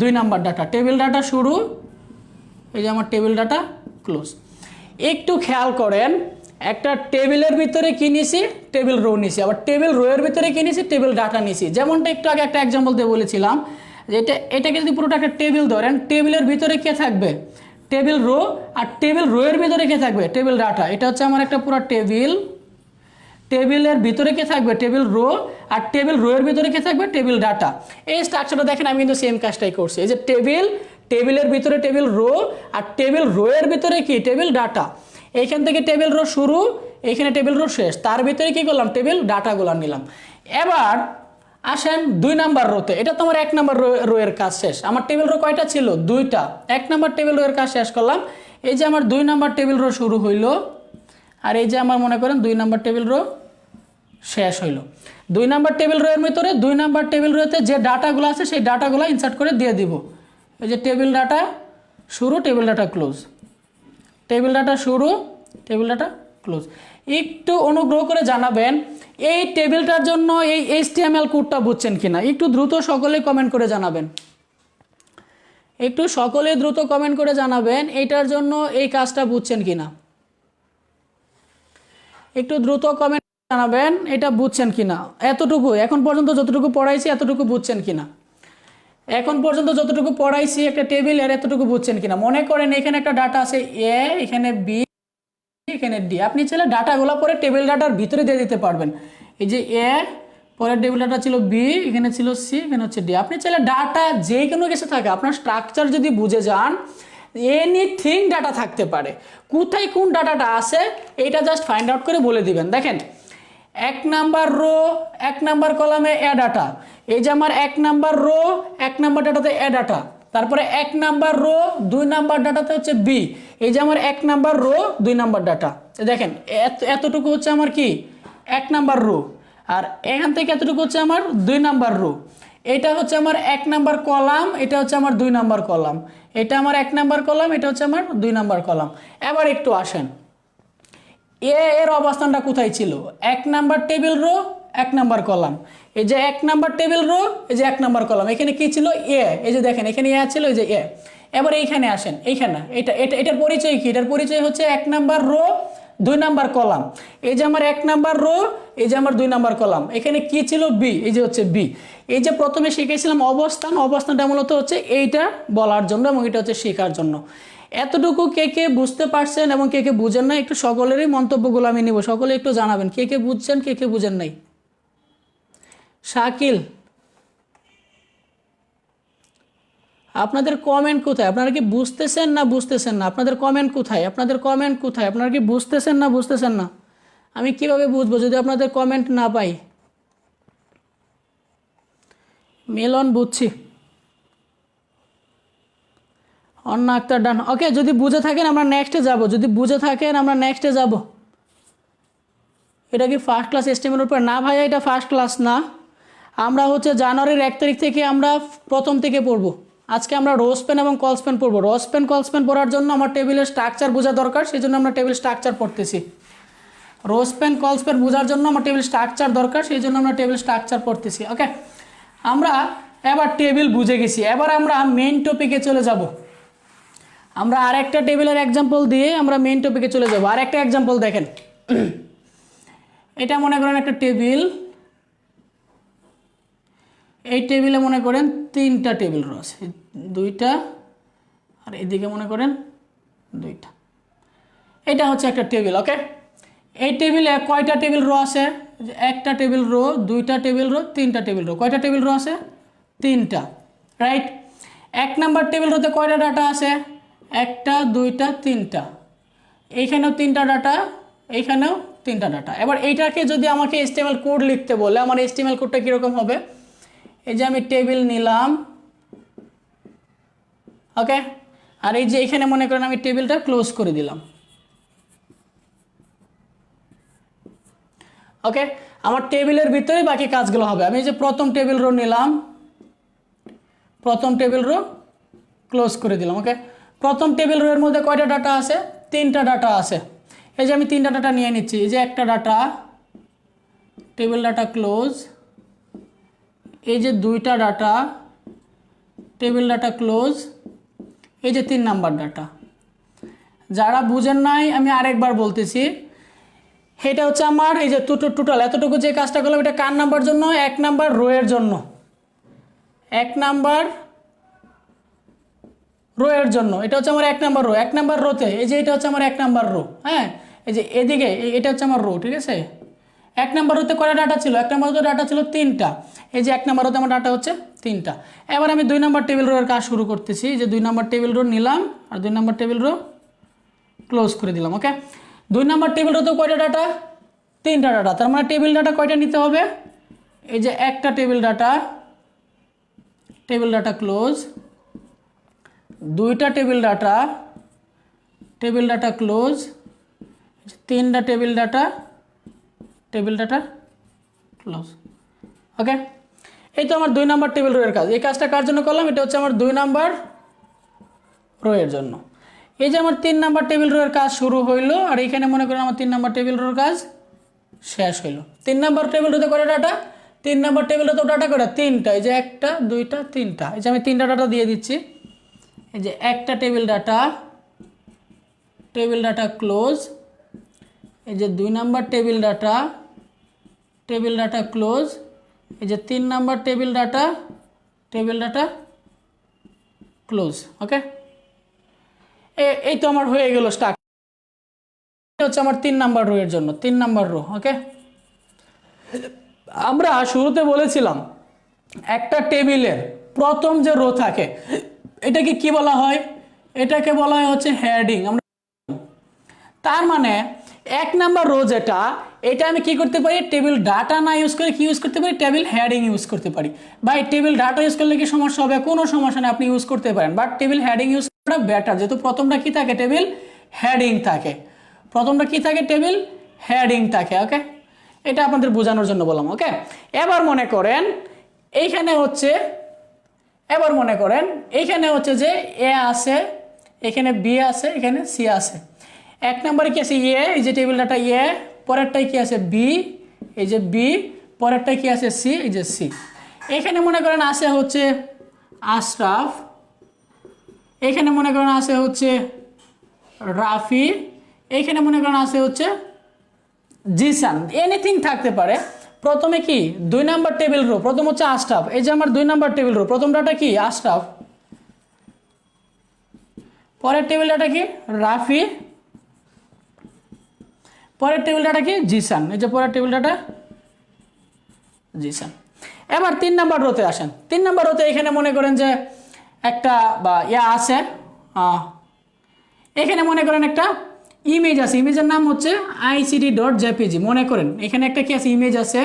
2 নম্বর ডাটা। টেবিল ডাটা শুরু, এই যে আমার টেবিল ডাটা ক্লোজ। একটু খেয়াল করেন, একটা টেবিলের ভিতরে কি নিছি টেবিল রো নিছি, আবার টেবিল রো এর ভিতরে কি নিছি টেবিল ডাটা নিছি। যেমনটা একটু আগে একটা এক্সাম্পল দিয়ে বলেছিলাম যে এটাকে যদি পুরোটা একটা টেবিল ধরেন, টেবিলের ভিতরে কে থাকবে টেবিল রো, আর টেবিল রো এর ভিতরে কে থাকবে টেবিল ডাটা। এটা হচ্ছে আমার একটা পুরো টেবিল, টেবিলের ভিতরে কে থাকবে টেবিল রো, আর টেবিল রো এর ভিতরে কে থাকবে টেবিল ডাটা। এই স্ট্রাকচারটা দেখেন আমি কিন্তু সেম কাজটাই করছি। এই যে টেবিলের ভিতরে টেবিল রো, আর টেবিল রো এর ভিতরে কি টেবিল ডাটা। এইখান থেকে টেবিল রো শুরু, এইখানে টেবিল রো শেষ, তার ভিতরে কি করলাম টেবিল ডাটাগুলো নিলাম। এবার আসেন 2 নম্বর রোতে, এটা তোমার 1 নম্বর রো এর কাজ শেষ। আমার টেবিল রো কয়টা ছিল দুইটা, 1 নম্বর টেবিল রো এর কাজ শেষ করলাম। এই যে আমার 2 নম্বর টেবিল রো শুরু হইলো, আর এই যে আমার মনে করেন 2 নাম্বার টেবিল রো শেষ হইল। 2 নাম্বার টেবিল রো এর ভিতরে 2 নাম্বার টেবিল রোতে যে ডাটাগুলো আছে সেই ডাটাগুলো ইনসার্ট করে দিয়ে দিব। এই যে টেবিল ডাটা শুরু, table data close, table data শুরু, টেবিল ডাটা ক্লোজ। একটু অনুগ্রহ করে জানাবেন এই টেবিলটার জন্য এই HTML কোডটা বুঝছেন কিনা, একটু দ্রুত সকলে কমেন্ট করে জানাবেন, একটু সকলে দ্রুত কমেন্ট করে জানাবেন এইটার জন্য এই কাজটা বুঝছেন কিনা, একটু দ্রুত কমেন্ট জানাবেন এটা বুঝছেন কিনা। এতটুকু এখন পর্যন্ত যতটুকু পড়াইছি এতটুকু বুঝছেন কিনা, এখন পর্যন্ত যতটুকু পড়াইছি একটা টেবিলের এতটুকু বুঝছেন কিনা। মনে করেন এখানে একটা ডাটা আছে এ, এখানে বি, এখানে ডি। আপনি চাইলে ডাটাগুলো পরে টেবিল ডাটার ভিতরে দিয়ে দিতে পারবেন। এই যে এ, পরের টেবিল ডাটা ছিল বি, এখানে ছিল সি, এখানে হচ্ছে ডি। আপনি চাইলে ডাটা যে কোনো কিছু থাকে, আপনার স্ট্রাকচার যদি বুঝে যান এনিথিং ডাটা থাকতে পারে। কোথায় কোন ডাটাটা আছে এইটা জাস্ট ফাইন্ড আউট করে বলে দিবেন। দেখেন 1 নাম্বার রো 1 নাম্বার কলামে এ ডাটা, এই যে আমার 1 নাম্বার রো 1 নাম্বার ডাটাতে এ ডাটা, তারপরে 1 নাম্বার রো 2 নাম্বার ডাটাতে হচ্ছে বি, এই যে আমার 1 নাম্বার রো 2 নাম্বার ডাটা। দেখেন এতটুকু হচ্ছে আমার কি 1 নাম্বার রো, আর এখান থেকে এতটুকু হচ্ছে আমার 2 নাম্বার রো। এটা হচ্ছে আমার 1 নাম্বার কলাম, এটা হচ্ছে আমার 2 নাম্বার কলাম, এটা আমার 1 নাম্বার কলাম, এটা হচ্ছে আমার 2 নাম্বার কলাম। এবার একটু আসেন এর অবস্থানটা কোথায় ছিল, 1 number table row 1 number column, এই যে 1 নাম্বার টেবিল রো, এই যে 1 নাম্বার কলাম, এখানে কি ছিল এ, এই যে দেখেন এখানে এ ছিল, এই যে এ। এবার এইখানে আসেন, এইখানে এটার পরিচয় কি, এটার পরিচয় হচ্ছে 1 নাম্বার রো 2 নাম্বার কলাম, এই যে আমার 1 নাম্বার রো, এই যে আমার 2 নাম্বার কলাম, এখানে কি ছিল বি, এই যে হচ্ছে বি। এই যে প্রথমে শিখেছিলাম অবস্থান, অবস্থানটা মূলত হচ্ছে এইটা বলার জন্য এবং এটা হচ্ছে শেখার জন্য। এতটুকু কে কে বুঝতে পারছেন এবং কে কে বুঝেন না একটু সকলেরই মন্তব্যগুলো আমি নিব, সকলে একটু জানাবেন কে কে বুঝছেন কে কে বুঝেন নাই। শাকিল, আপনাদের কমেন্ট কোথায়, আপনারা কি বুঝতেছেন না বুঝতেছেন না, আপনাদের কমেন্ট কোথায়, আপনাদের কমেন্ট কোথায়, আপনারা কি বুঝতেছেন না বুঝতেছেন না। আমি কিভাবে বুঝবো যদি আপনাদের কমেন্ট না পাই। মিলন বুঝছি, অন্য আক্তার ডান, ওকে। যদি বুঝে থাকেন আমরা নেক্সটে যাব, যদি বুঝে থাকেন আমরা নেক্সটে যাব। এটা কি ফার্স্ট ক্লাস HTML উপর? না ভাইয়া এটা ফার্স্ট ক্লাস না, আমরা হচ্ছে জানুয়ারির 1 তারিখ থেকে আমরা প্রথম থেকে পড়ব। আজকে আমরা রো স্প্যান এবং কল স্প্যান পড়বো। রো স্প্যান কল স্প্যান পড়ার জন্য আমার টেবিলের স্ট্রাকচার বোঝা দরকার, সেই জন্য আমরা টেবিল স্ট্রাকচার পড়তেছি। রো স্প্যান কল স্প্যান বোঝার জন্য আমার টেবিল স্ট্রাকচার দরকার, সেই জন্য আমরা টেবিল স্ট্রাকচার পড়তেছি। ওকে, আমরা এবার টেবিল বুঝে গেছি, এবার আমরা মেইন টপিকে চলে যাব। আমরা আরেকটা টেবিলের এক্সাম্পল দিয়ে আমরা মেইন টপিকে চলে যাব। আরেকটা এক্সাম্পল দেখেন, এটা মনে করেন একটা টেবিল, এই টেবিলে মনে করেন 3টা টেবিল রো আছে, 2টা, আর এদিকে মনে করেন 2টা। এটা হচ্ছে একটা টেবিল। ওকে, এই টেবিলে কয়টা টেবিল রো আছে, একটা টেবিল রো, 2টা টেবিল রো, 3টা টেবিল রো। কয়টা টেবিল রো আছে, 3টা, রাইট। 1 নাম্বার টেবিল রোতে কয়টা ডাটা আছে, 1টা 2টা 3টা, এইখানেও 3টা ডাটা, এইখানেও 3টা ডাটা। এবার এইটাকে যদি আমাকে HTML কোড লিখতে বলে, আমার HTML কোডটা কীরকম হবে, এই যে আমি টেবিল নিলাম, ওকে, আর এই যে এখানে মনে করেন আমি টেবিলটা ক্লোজ করে দিলাম। ওকে, আমার টেবিলের ভিতরে বাকি কাজগুলো হবে। আমি এই যে প্রথম টেবিল রো নিলাম, প্রথম টেবিল রো ক্লোজ করে দিলাম। ওকে, প্রথম টেবিল রো এর মধ্যে কয়টা ডাটা আছে, 3টা ডাটা আছে। এই যে আমি 3টা ডাটা নিয়ে নিচ্ছি, এই যে একটা ডাটা, টেবিল ডাটা ক্লোজ, এই যে 2টা ডাটা, টেবিল ডাটা ক্লোজ, এই যে 3 নাম্বার ডাটা। যারা বুঝেন নাই আমি আরেকবার বলতেছি, এটা হচ্ছে আমার এই যে টোটাল এতটুকু যে কাজটা করলাম এটা কার নাম্বার জন্য, 1 নাম্বার রো এর জন্য, 1 নাম্বার রো এর জন্য। এটা হচ্ছে আমার 1 নাম্বার রো, 1 নাম্বার রোতে এই যে এটা হচ্ছে আমার 1 নাম্বার রো। হ্যাঁ, এই যে এদিকে এটা হচ্ছে আমার রো, ঠিক আছে। 1 নাম্বার রোতে কয়টা ডাটা ছিল, 1 নাম্বার রোতে ডাটা ছিল 3টা, এই যে 1 নাম্বার রোতে আমার ডাটা হচ্ছে 3টা। এবার আমি 2 নাম্বার টেবিল রো এর কাজ শুরু করতেছি, যে 2 নাম্বার টেবিল রো নিলাম আর 2 নাম্বার টেবিল রো ক্লোজ করে দিলাম। ওকে, 2 নাম্বার টেবিল রোতে কয়টা ডাটা, 3টা ডাটা, তার মানে টেবিল ডাটা কয়টা নিতে হবে, এই যে একটা table data, table data close, 2টা table data, table data close, তিনটা টেবিল ডাটা ক্লোজ। ওকে, এই তো আমার 2 নাম্বার টেবিল রো এর কাজ। এই কাজটা কার জন্য করলাম? এটা হচ্ছে আমার 2 নাম্বার রো এর জন্য। এই যে আমার 3 নাম্বার টেবিল রো এর কাজ শুরু হইলো, আর এখানে মনে করেন আমার 3 নাম্বার টেবিল রোর কাজ শেষ হইলো। 3 নাম্বার টেবিল রোতে করে ডাটা, 3 নাম্বার টেবিল রোতে ডাটা করে 3টা, এই যে 1টা 2টা 3টা। এই যে আমি 3টা ডাটা দিয়ে দিচ্ছি। এই যে একটা টেবিল ডাটা ক্লোজ, এই যে 2 নাম্বার টেবিল ডাটা ক্লোজ, এই যে 3 number table data close. Okay, এই তো আমার হয়ে গেল স্টাক। হচ্ছে আমার 3 নাম্বার রো এর জন্য 3 নাম্বার রো। ওকে, আমরা শুরুতে বলেছিলাম একটা টেবিলের প্রথম যে রো থাকে এটাকে কি বলা হয়? এটাকে বলা হয় হচ্ছে হেডিং। আমরা তার মানে 1 নাম্বার রো যেটা, এটা আমি কি করতে পারি? টেবিল ডাটা না ইউজ করে কি ইউজ করতে পারি? টেবিল হেডিং ইউজ করতে পারি। ভাই টেবিল ডাটা ইউজ করলে কি সমস্যা হবে? কোনো সমস্যা নেই, আপনি ইউজ করতে পারেন, বাট টেবিল হেডিং ইউজ করা বেটার, যেহেতু প্রথমটা কি থাকে? টেবিল হেডিং থাকে। প্রথমটা কি থাকে? টেবিল হেডিং থাকে। ওকে, এটা আপনাদের বোঝানোর জন্য বললাম। ওকে, এবার মনে করেন এইখানে হচ্ছে যে এ আছে, এখানে বি আছে, এখানে সি আছে। 1 নম্বরে কি আছে? এ, এই যে টেবিল ডাটা এ, পরেরটাই কি আছে? বি, এই যে বি, পরেরটাই কি আছে? সি, এই যে সি। এখানে মনে করেন আছে হচ্ছে আশরাফ, এখানে মনে করেন আছে হচ্ছে রাফি, এইখানে মনে করেন আছে হচ্ছে জিসান, এনিথিং থাকতে পারে। প্রথমে কি 2 নাম্বার টেবিল রো, প্রথম হচ্ছে আশরাফ। এই যে আমার 2 নাম্বার টেবিল রো, প্রথম ডাটা কি? আশরাফ, পরের টেবিল ডাটা কি? রাফি, পরের টেবিল ডাটা কি? জিসান। এই যে পরের টেবিল ডাটা জিসান। এবার 3 নাম্বার রোতে আসেন। 3 নাম্বার রোতে এখানে মনে করেন যে একটা বা আছে, এখানে মনে করেন একটা ইমেজ আছে, ইমেজের নাম হচ্ছে ICT.jpg। মনে করেন এখানে একটা কি আছে? ইমেজ আছে।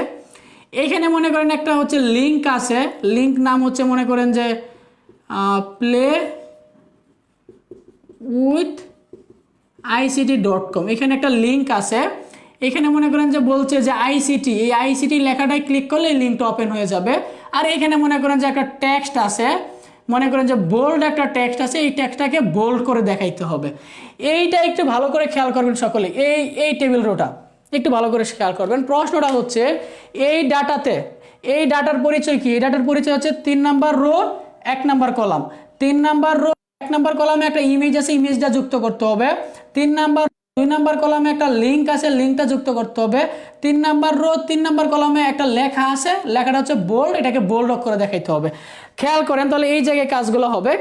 এখানে মনে করেন একটা হচ্ছে লিঙ্ক আছে, লিঙ্ক নাম হচ্ছে মনে করেন যে প্লে উইথ ICT.com। এখানে একটা লিঙ্ক আছে। এখানে মনে করেন যে বলছে যে আইসিটি, এই আইসিটি লেখাটায় ক্লিক করলে এই লিঙ্কটা ওপেন হয়ে যাবে। আর এখানে মনে করেন যে একটা টেক্সট আছে, মনে করেন যে বোল্ড একটা টেক্সট আছে, এই টেক্সটটাকে বোল্ড করে দেখাইতে হবে। এইটা একটু ভালো করে খেয়াল করবেন সকলে। এই টেবিল রোটা একটু ভালো করে খেয়াল করবেন। প্রশ্নটা হচ্ছে এই ডাটার পরিচয় কি? এই ডাটার পরিচয় হচ্ছে 3 number rho 1 number column. 3 number rho 1 number কলামে একটা ইমেজ আছে, ইমেজটা যুক্ত করতে হবে। 2 নাম্বার কলামে একটা লিঙ্ক আছে, লিঙ্কটা যুক্ত করতে হবে। 3 নাম্বার রো 3 নাম্বার কলামে একটা লেখা আছে, লেখাটা হচ্ছে বোল্ড, এটাকে বোল্ড করে দেখাইতে হবে। খেয়াল করেন তাহলে এই জায়গায় কাজগুলো হবে।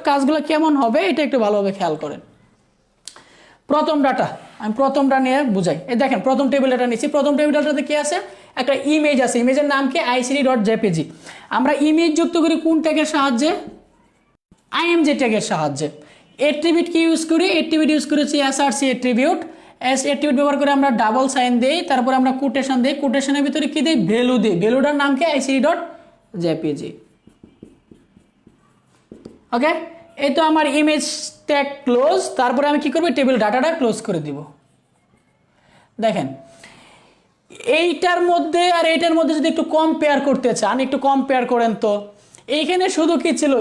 কাজগুলো কেমন হবে এটা একটু ভালোভাবে খেয়াল করেন। প্রথম ডাটা, আমি প্রথমটা নিয়ে বুঝাই। এই দেখেন প্রথম টেবিল ডাটা নিচ্ছি। প্রথম টেবিল ডাটাতে কি আছে? একটা ইমেজ আছে, ইমেজের নাম কি? ICT.jpg। আমরা ইমেজ যুক্ত করি কোন ট্যাগের সাহায্যে? IMG ট্যাগের সাহায্যে। এট্রিবিউট কি ইউজ করি? এট্রিবিউট ইউজ করেছি SRC এট্রিবিউট। এট্রিবিউট ব্যবহার করে আমরা ডাবল সাইন দেই, তারপর আমরা কোটেশন দেই, কোটেশনের ভিতরে কি দেই? ভ্যালু দেই। ভ্যালুটার নাম কি? ICT.jpg। ওকে, এই তো আমার ইমেজ ট্যাগ ক্লোজ। তারপরে আমি কি করব? টেবিল ডাটাটা ক্লোজ করে দিব। দেখেন এইটার মধ্যে আর এইটার মধ্যে যদি একটু কম্পেয়ার করতে চান, একটু কম্পেয়ার করেন তো। এইখানে শুধু কি ছিল?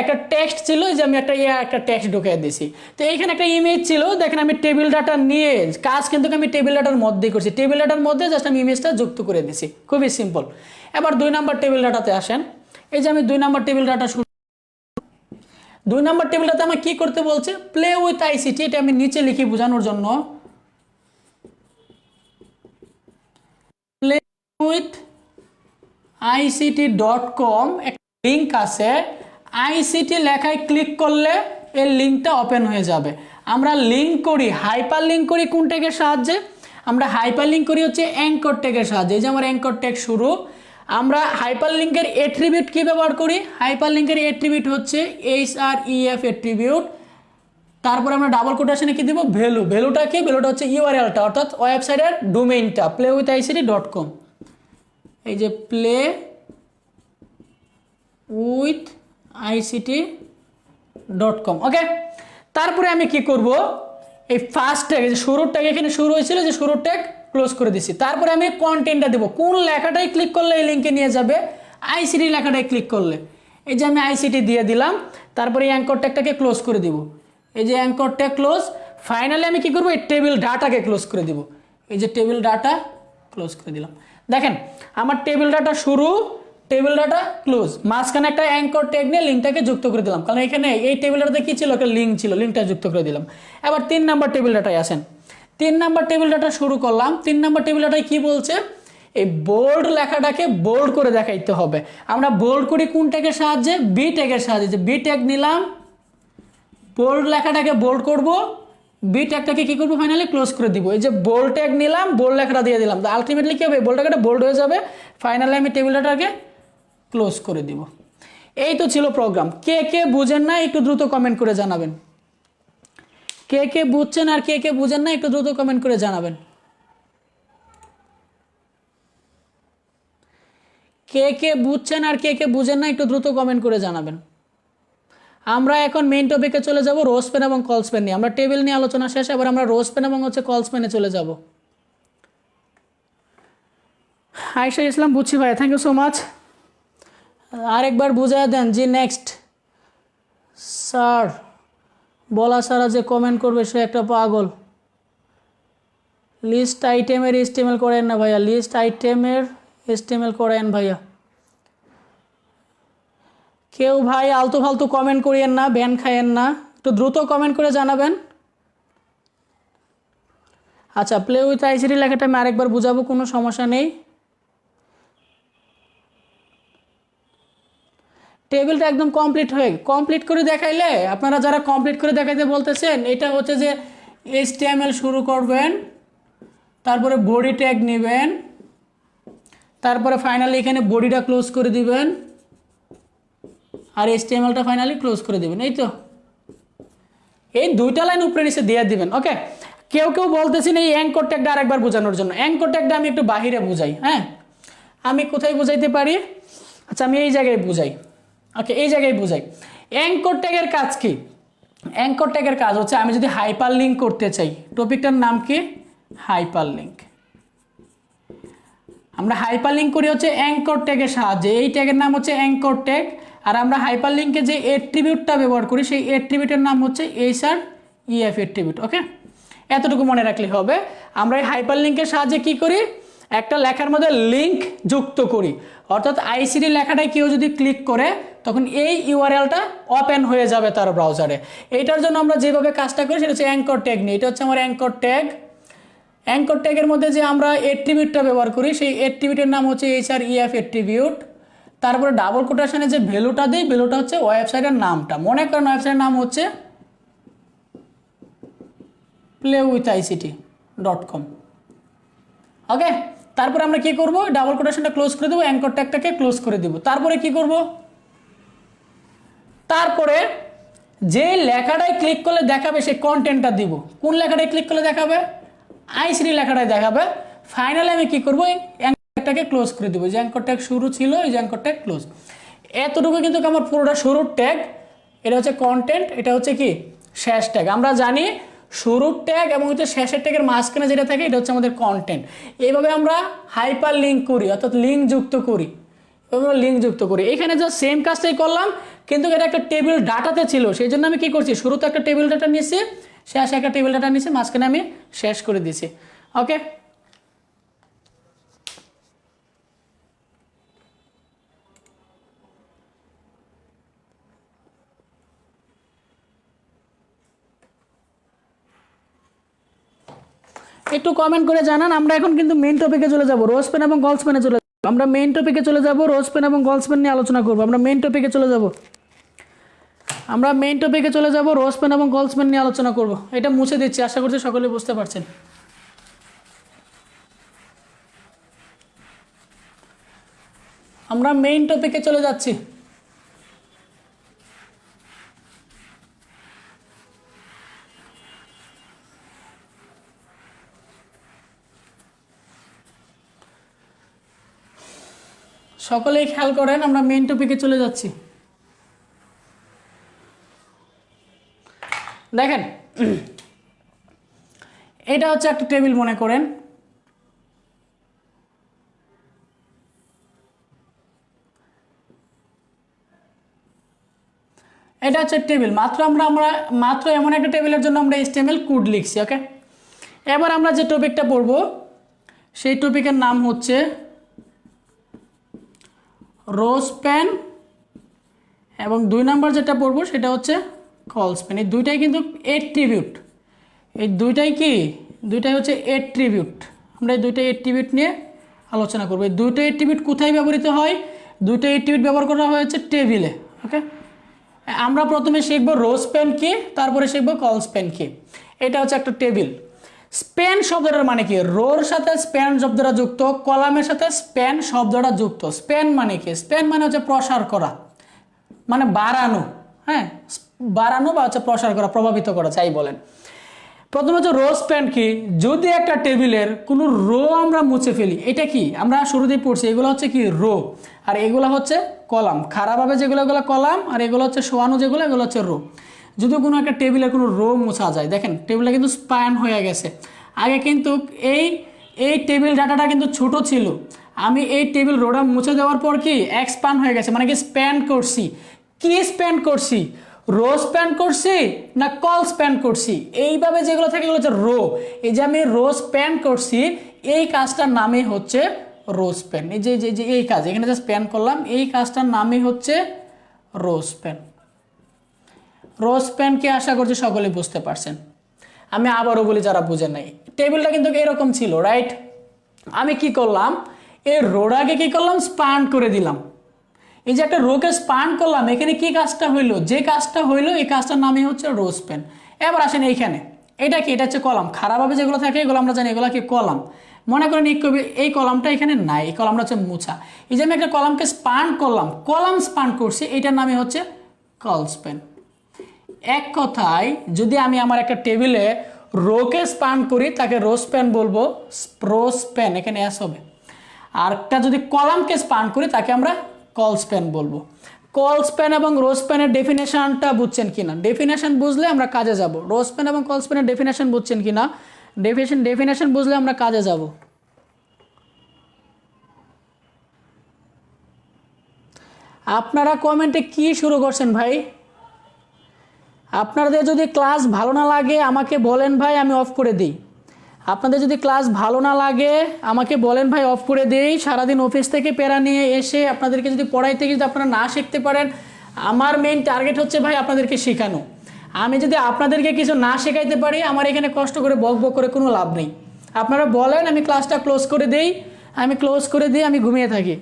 একটা টেক্সট ছিল, যে আমি একটা টেক্সট ঢুকিয়ে দিয়েছি। তো এইখানে একটা ইমেজ ছিল। দেখেন আমি টেবিল ডাটা নিয়ে কাজ কিন্তু আমি টেবিল ডাটার মধ্যেই করছি। টেবিল ডাটার মধ্যে জাস্ট আমি ইমেজটা যুক্ত করে দিয়েছি, খুবই সিম্পল। এবার 2 নাম্বার টেবিল ডাটাতে আসেন। এই যে আমি 2 নাম্বার টেবিল ডাটা 2 নাম্বার টেবিলটাতে আমার কি করতে বলছে? Play with ICT। এটা আমি নিচে লিখি বোঝানোর জন্য। প্লে উইথ ICT.com একটা লিঙ্ক আছে। ICT লেখায় ক্লিক করলে এই লিঙ্কটা ওপেন হয়ে যাবে। আমরা লিঙ্ক করি, হাইপার লিঙ্ক করি কোন ট্যাগের সাহায্যে? আমরা হাইপার লিঙ্ক করি হচ্ছে অ্যাঙ্কর ট্যাগের সাহায্যে। এই যে আমার অ্যাঙ্কর ট্যাগ শুরু। আমরা হাইপার লিঙ্কের এট্রিবিউট কি ব্যবহার করি? হাইপার লিঙ্কের এট্রিবিউট হচ্ছে HREF এট্রিবিউট। তারপরে আমরা ডাবল কোটেশনে কি দিব? ভ্যালু। ভ্যালুটা কি? ভ্যালুটা হচ্ছে URLটা, অর্থাৎ ওয়েবসাইটের ডোমেইনটা, playwithICT.com। এই যে প্লে উইথ ICT.com। ওকে, তারপরে আমি কি করব? এই ফার্স্ট ট্যাগ, যে শুরুর ট্যাগ এখানে শুরু হয়েছিল, যে শুরুর ট্যাগ ক্লোজ করে দিছি। তারপরে আমি কন্টেন্টটা দেবো, কোন লেখাটাই ক্লিক করলে এই লিঙ্কে নিয়ে যাবে, আইসিটি লেখাটাই ক্লিক করলে। এই যে আমি আইসিটি দিয়ে দিলাম, তারপরে এই অ্যাঙ্কর ট্যাগটাকে ক্লোজ করে দিব। এই যে অ্যাঙ্কর ট্যাগ ক্লোজ। ফাইনালি আমি কি করবো, এই টেবিল ডাটাকে ক্লোজ করে দিব। এই যে টেবিল ডাটা ক্লোজ করে দিলাম। দেখেন আমার টেবিল ডাটা শুরু, টেবিল ডাটা ক্লোজ, মাঝখানে একটা অ্যাঙ্কর ট্যাগ নিয়ে লিঙ্কটাকে যুক্ত করে দিলাম, কারণ এখানে এই টেবিল ডাটাতে কী ছিল, একটা লিঙ্ক ছিল, লিঙ্কটা যুক্ত করে দিলাম। এবার 3 নাম্বার টেবিল ডাটায় আসেন। 3 নাম্বার টেবিল ডাটা শুরু করলাম। 3 নাম্বার টেবিল ডাটায় কী বলছে, এই বোল্ড লেখাটাকে বোল্ড করে দেখাইতে হবে। আমরা বোল্ড করি কোন ট্যাগের সাহায্যে, বি ট্যাগের সাহায্যে। যে বি ট্যাগ নিলাম, বোল্ড লেখাটাকে বোল্ড করব, বি ট্যাগটাকে কী করবো, ফাইনালি ক্লোজ করে দিব। এই যে বোল্ড ট্যাগ নিলাম, বোল্ড লেখাটা দিয়ে দিলাম, তো আলটিমেটলি কী হবে, বোল্ড লেখাটা বোল্ড হয়ে যাবে। ফাইনালি আমি টেবিল ডাটাকে ক্লোজ করে দিব। এই তো ছিল প্রোগ্রাম। কে কে বুঝেন না একটু দ্রুত কমেন্ট করে জানাবেন। কে কে বুঝছেন আর কে কে বুঝেন না একটু দ্রুত কমেন্ট করে জানাবেন। কে কে বুঝছেন আর কে কে বুঝেন না একটু দ্রুত কমেন্ট করে জানাবেন। আমরা এখন মেইন টপিকে চলে যাব, রো স্প্যান এবং কল স্প্যান নিয়ে। আমরা টেবিল নিয়ে আলোচনা শেষ, এবার আমরা রো স্প্যান এবং কল স্প্যানে চলে যাব। আয়েশা ইসলাম, বুঝছি ভাই, থ্যাংক ইউ সো মাচ। আরেকবার বুঝায় দেন। জি নেক্সট স্যার, বলা সারা যে কমেন্ট করবে সে একটা পাগল। লিস্ট আইটেমের এস্টিমেল করেন না ভাইয়া, লিস্ট আইটেমের এস্টিমেল করেন ভাইয়া। কেউ ভাই আলতু ফালতু কমেন্ট করিয়েন না, ব্যান খাইয়েন না, একটু দ্রুত কমেন্ট করে জানাবেন। আচ্ছা, প্লে উইথ আইসিটি লেখাটা আমি আরেকবার বুঝাবো, কোনো সমস্যা নেই। টেবিলটা একদম কমপ্লিট করে দেখাইলে, আপনারা যারা কমপ্লিট করে দেখাইতে বলতেছেন, এটা হচ্ছে যে HTML শুরু করবেন, তারপরে বডি ট্যাগ নেবেন, তারপরে ফাইনালি এখানে বডিটা ক্লোজ করে দিবেন, আর HTMLটা ফাইনালি ক্লোজ করে দিবেন। এই তো, এই 2টা লাইন উপরে নিচে দিয়ে দিবেন। ওকে, কেউ কেউ বলতেছেন এই অ্যাঙ্কর ট্যাগটা আরেকবার বোঝানোর জন্য। অ্যাঙ্কর ট্যাগটা আমি একটু বাহিরে বুঝাই। হ্যাঁ, আমি কোথায় বুঝাইতে পারি, আচ্ছা আমি এই জায়গায় বুঝাই। ওকে, এই জায়গায় বুঝাই। অ্যাঙ্কর ট্যাগের কাজ কি? অ্যাঙ্কর ট্যাগের কাজ হচ্ছে, আমি যদি হাইপার লিঙ্ক করতে চাই, টপিকটার নাম কি, হাইপার লিঙ্ক। আমরা হাইপার লিঙ্ক করি হচ্ছে অ্যাঙ্কর ট্যাগের সাহায্যে। এই ট্যাগের নাম হচ্ছে অ্যাঙ্কর ট্যাগ। আর আমরা হাইপার লিঙ্কে যে এট্রিবিউটটা ব্যবহার করি, সেই এট্রিবিউটের নাম হচ্ছে HREF এট্রিবিউট। ওকে, এতটুকু মনে রাখলে হবে। আমরা এই হাইপার লিঙ্কের সাহায্যে কি করি, একটা লেখার মধ্যে লিঙ্ক যুক্ত করি। অর্থাৎ আইসিটি লেখাটায় কেউ যদি ক্লিক করে, তখন এই ইউআরএলটা ওপেন হয়ে যাবে তার ব্রাউজারে। এইটার জন্য আমরা যেভাবে কাজটা করি সেটা হচ্ছে অ্যাঙ্কর ট্যাগ নিয়ে। এটা হচ্ছে আমার অ্যাঙ্কর ট্যাগ। অ্যাঙ্কর ট্যাগের মধ্যে যে আমরা এট্রিবিউটটা ব্যবহার করি, সেই এট্রিবিউটের নাম হচ্ছে HREF এট্রিবিউট। তারপরে ডাবল কোটেশনে যে ভ্যালুটা দিই, ভ্যালুটা হচ্ছে ওয়েবসাইটের নামটা। মনে করেন ওয়েবসাইটের নাম হচ্ছে playwithICT.com। ওকে, তারপরে আমরা কি করব, ডাবল কোটেশনটা ক্লোজ করে দেবো, অ্যাঙ্কর ট্যাগটাকে ক্লোজ করে দেবো। তারপরে কি করব, তারপরে যে লেখাটায় ক্লিক করলে দেখাবে সেই কন্টেন্টটা দিব। কোন লেখাটায় ক্লিক করলে দেখাবে, আইসিটি লেখাটায় দেখাবে। ফাইনালি আমি কি করব, অ্যাঙ্কর ট্যাগটাকে ক্লোজ করে দেবো। যে অ্যাঙ্কর ট্যাগ শুরু ছিল, এই যে অ্যাঙ্কর ট্যাগ ক্লোজ। এতটুকু কিন্তু আমার পুরোটা শুরুর ট্যাগ, এটা হচ্ছে কন্টেন্ট, এটা হচ্ছে কি শেষ ট্যাগ। আমরা জানি শুরুর ট্যাগ এবং হচ্ছে শেষের ট্যাগের মাঝখানে যেটা থাকে, এটা হচ্ছে আমাদের কন্টেন্ট। এইভাবে আমরা হাইপার লিঙ্ক করি, অর্থাৎ লিঙ্ক যুক্ত করি। লিঙ্ক যুক্ত করি। এখানে যা সেম কাজটাই করলাম, কিন্তু এটা একটা টেবিল ডাটাতে ছিল, সেই জন্য আমি কি করছি, শুরুতে একটা টেবিল ডাটা নিয়েছি, শেষে একটা টেবিল ডাটা নিয়েছি, মাঝখানে আমি শেষ করে দিয়েছি। ওকে, একটু কমেন্ট করে জানান। আমরা এখন কিন্তু মেইন টপিকে চলে যাব, রো স্প্যান এবং কল স্প্যানে চলে যাব। আমরা মেইন টপিকে চলে যাব, রো স্প্যান এবং কল স্প্যান নিয়ে আলোচনা করব। আমরা মেইন টপিকে চলে যাব, রো স্প্যান এবং কল স্প্যান নিয়ে আলোচনা করব। এটা মুছে দিচ্ছি, আশা করছি সকলে বুঝতে পারছেন। আমরা মেইন টপিকে চলে যাচ্ছি। সকলেই খেয়াল করেন, আমরা মেইন টপিকে চলে যাচ্ছি। দেখেন, এটা হচ্ছে একটা টেবিল মনে করেন, এটা হচ্ছে টেবিল। মাত্র আমরা মাত্র এমন একটা টেবিলের জন্য আমরা HTML কোড লিখছি। ওকে, এবার আমরা যে টপিকটা পড়ব সেই টপিকের নাম হচ্ছে রো স্প্যান, এবং 2 নাম্বার যেটা পড়ব সেটা হচ্ছে কল স্প্যান। এই দুইটাই কিন্তু এট্রিবিউট, এই দুইটাই কি, দুইটাই হচ্ছে এট্রিবিউট। আমরা এই দুইটা এট্রিবিউট নিয়ে আলোচনা করব। এই দুইটা এট্রিবিউট কোথায় ব্যবহৃত হয়? দুইটা এট্রিবিউট ব্যবহার করা হয়েছে টেবিলে। ওকে, আমরা প্রথমে শিখব রো স্প্যান কি, তারপরে শিখব কল স্প্যান কি। এটা হচ্ছে একটা টেবিল। স্প্যান শব্দটার মানে কি? রোর সাথে স্প্যান শব্দটা যুক্ত, কলামের সাথে স্প্যান শব্দটা যুক্ত। স্প্যান মানে কি? স্প্যান মানে হচ্ছে প্রসার করা, মানে বাড়ানো। হ্যাঁ, বাড়ানো বা হচ্ছে প্রসার করা, প্রভাবিত করা, যাই বলেন। প্রথমে হচ্ছে রো স্প্যান কি? যদি একটা টেবিলের কোনো রো আমরা মুছে ফেলি, এটা কি আমরা শুরুতেই পড়ছি, এগুলো হচ্ছে কি রো, আর এগুলো হচ্ছে কলাম। খারাপভাবে যেগুলো এগুলো কলাম, আর এগুলো হচ্ছে শোয়ানো যেগুলো এগুলো হচ্ছে রো। যদি কোনো একটা টেবিলের কোনো রো মুছা যায়, দেখেন টেবিলটা কিন্তু স্প্যান হয়ে গেছে। আগে কিন্তু এই টেবিল ডাটাটা কিন্তু ছোট ছিল, আমি এই টেবিল রোটা মুছে দেওয়ার পর কি এক্সপ্যান্ড হয়ে গেছে, মানে কি স্প্যান করছি। কি স্প্যান করছি? রো স্প্যান করছি না কল স্প্যান করছি? এইভাবে যেগুলো থাকে এগুলো হচ্ছে রো। এই যে আমি রো স্প্যান করছি, এই কাজটার নামে হচ্ছে রো স্প্যান। এই যে যে এই কাজ এখানে যে স্প্যান করলাম, এই কাজটার নামে হচ্ছে রো স্প্যান। রো স্প্যানকে আশা করছি সকলে বুঝতে পারছেন। আমি আবারও বলি যারা বুঝে নাই, টেবিলটা কিন্তু এরকম ছিল, রাইট? আমি কি করলাম, এই রোটাকে কি করলাম, স্প্যান করে দিলাম। এই যে একটা রোকে স্প্যান করলাম, এখানে কি কাজটা হইলো, যে কাজটা হইলো এই কাজটার নামই হচ্ছে রো স্প্যান। এবার আসেন এইখানে, এটা কি? এটা হচ্ছে কলাম। খারাপভাবে যেগুলো থাকে এগুলো আমরা জানি, এগুলো কি কলাম। মনে করেন এই কলামটা এখানে নাই, এই কলামটা হচ্ছে মুছা। এই যে আমি একটা কলামকে স্প্যান করলাম, কলাম স্প্যান করছি, এটার নামই হচ্ছে কল স্প্যান। এক কথায় যদি আমি আমার একটা টেবিলে রোকে স্প্যান করি তাকে রো স্প্যান বলবো, রো স্প্যান, এখানে এস হবে। আর একটা যদি কলামকে স্প্যান করি তাকে আমরা কল স্প্যান বলবো। কল স্প্যান এবং রো স্প্যানের ডেফিনেশনটা বুঝছেন কিনা? ডেফিনেশন বুঝলে আমরা কাজে যাব। রো স্প্যান এবং কল স্প্যানের ডেফিনেশন বুঝছেন কিনা? ডেফিনেশন বুঝলে আমরা কাজে যাব। আপনারা কমেন্টে কি শুরু করছেন ভাই? আপনাদের যদি ক্লাস ভালো না লাগে আমাকে বলেন ভাই, আমি অফ করে দিই। আপনাদের যদি ক্লাস ভালো না লাগে আমাকে বলেন ভাই, অফ করে দিই। সারাদিন অফিস থেকে প্যারা নিয়ে এসে আপনাদেরকে যদি পড়াইতে যদি আপনারা না শিখতে পারেন, আমার মেইন টার্গেট হচ্ছে ভাই আপনাদেরকে শেখানো। আমি যদি আপনাদেরকে কিছু না শেখাইতে পারি, আমার এখানে কষ্ট করে বক বক করে কোনো লাভ নেই। আপনারা বলেন, আমি ক্লাসটা ক্লোজ করে দিই, আমি ঘুমিয়ে থাকি।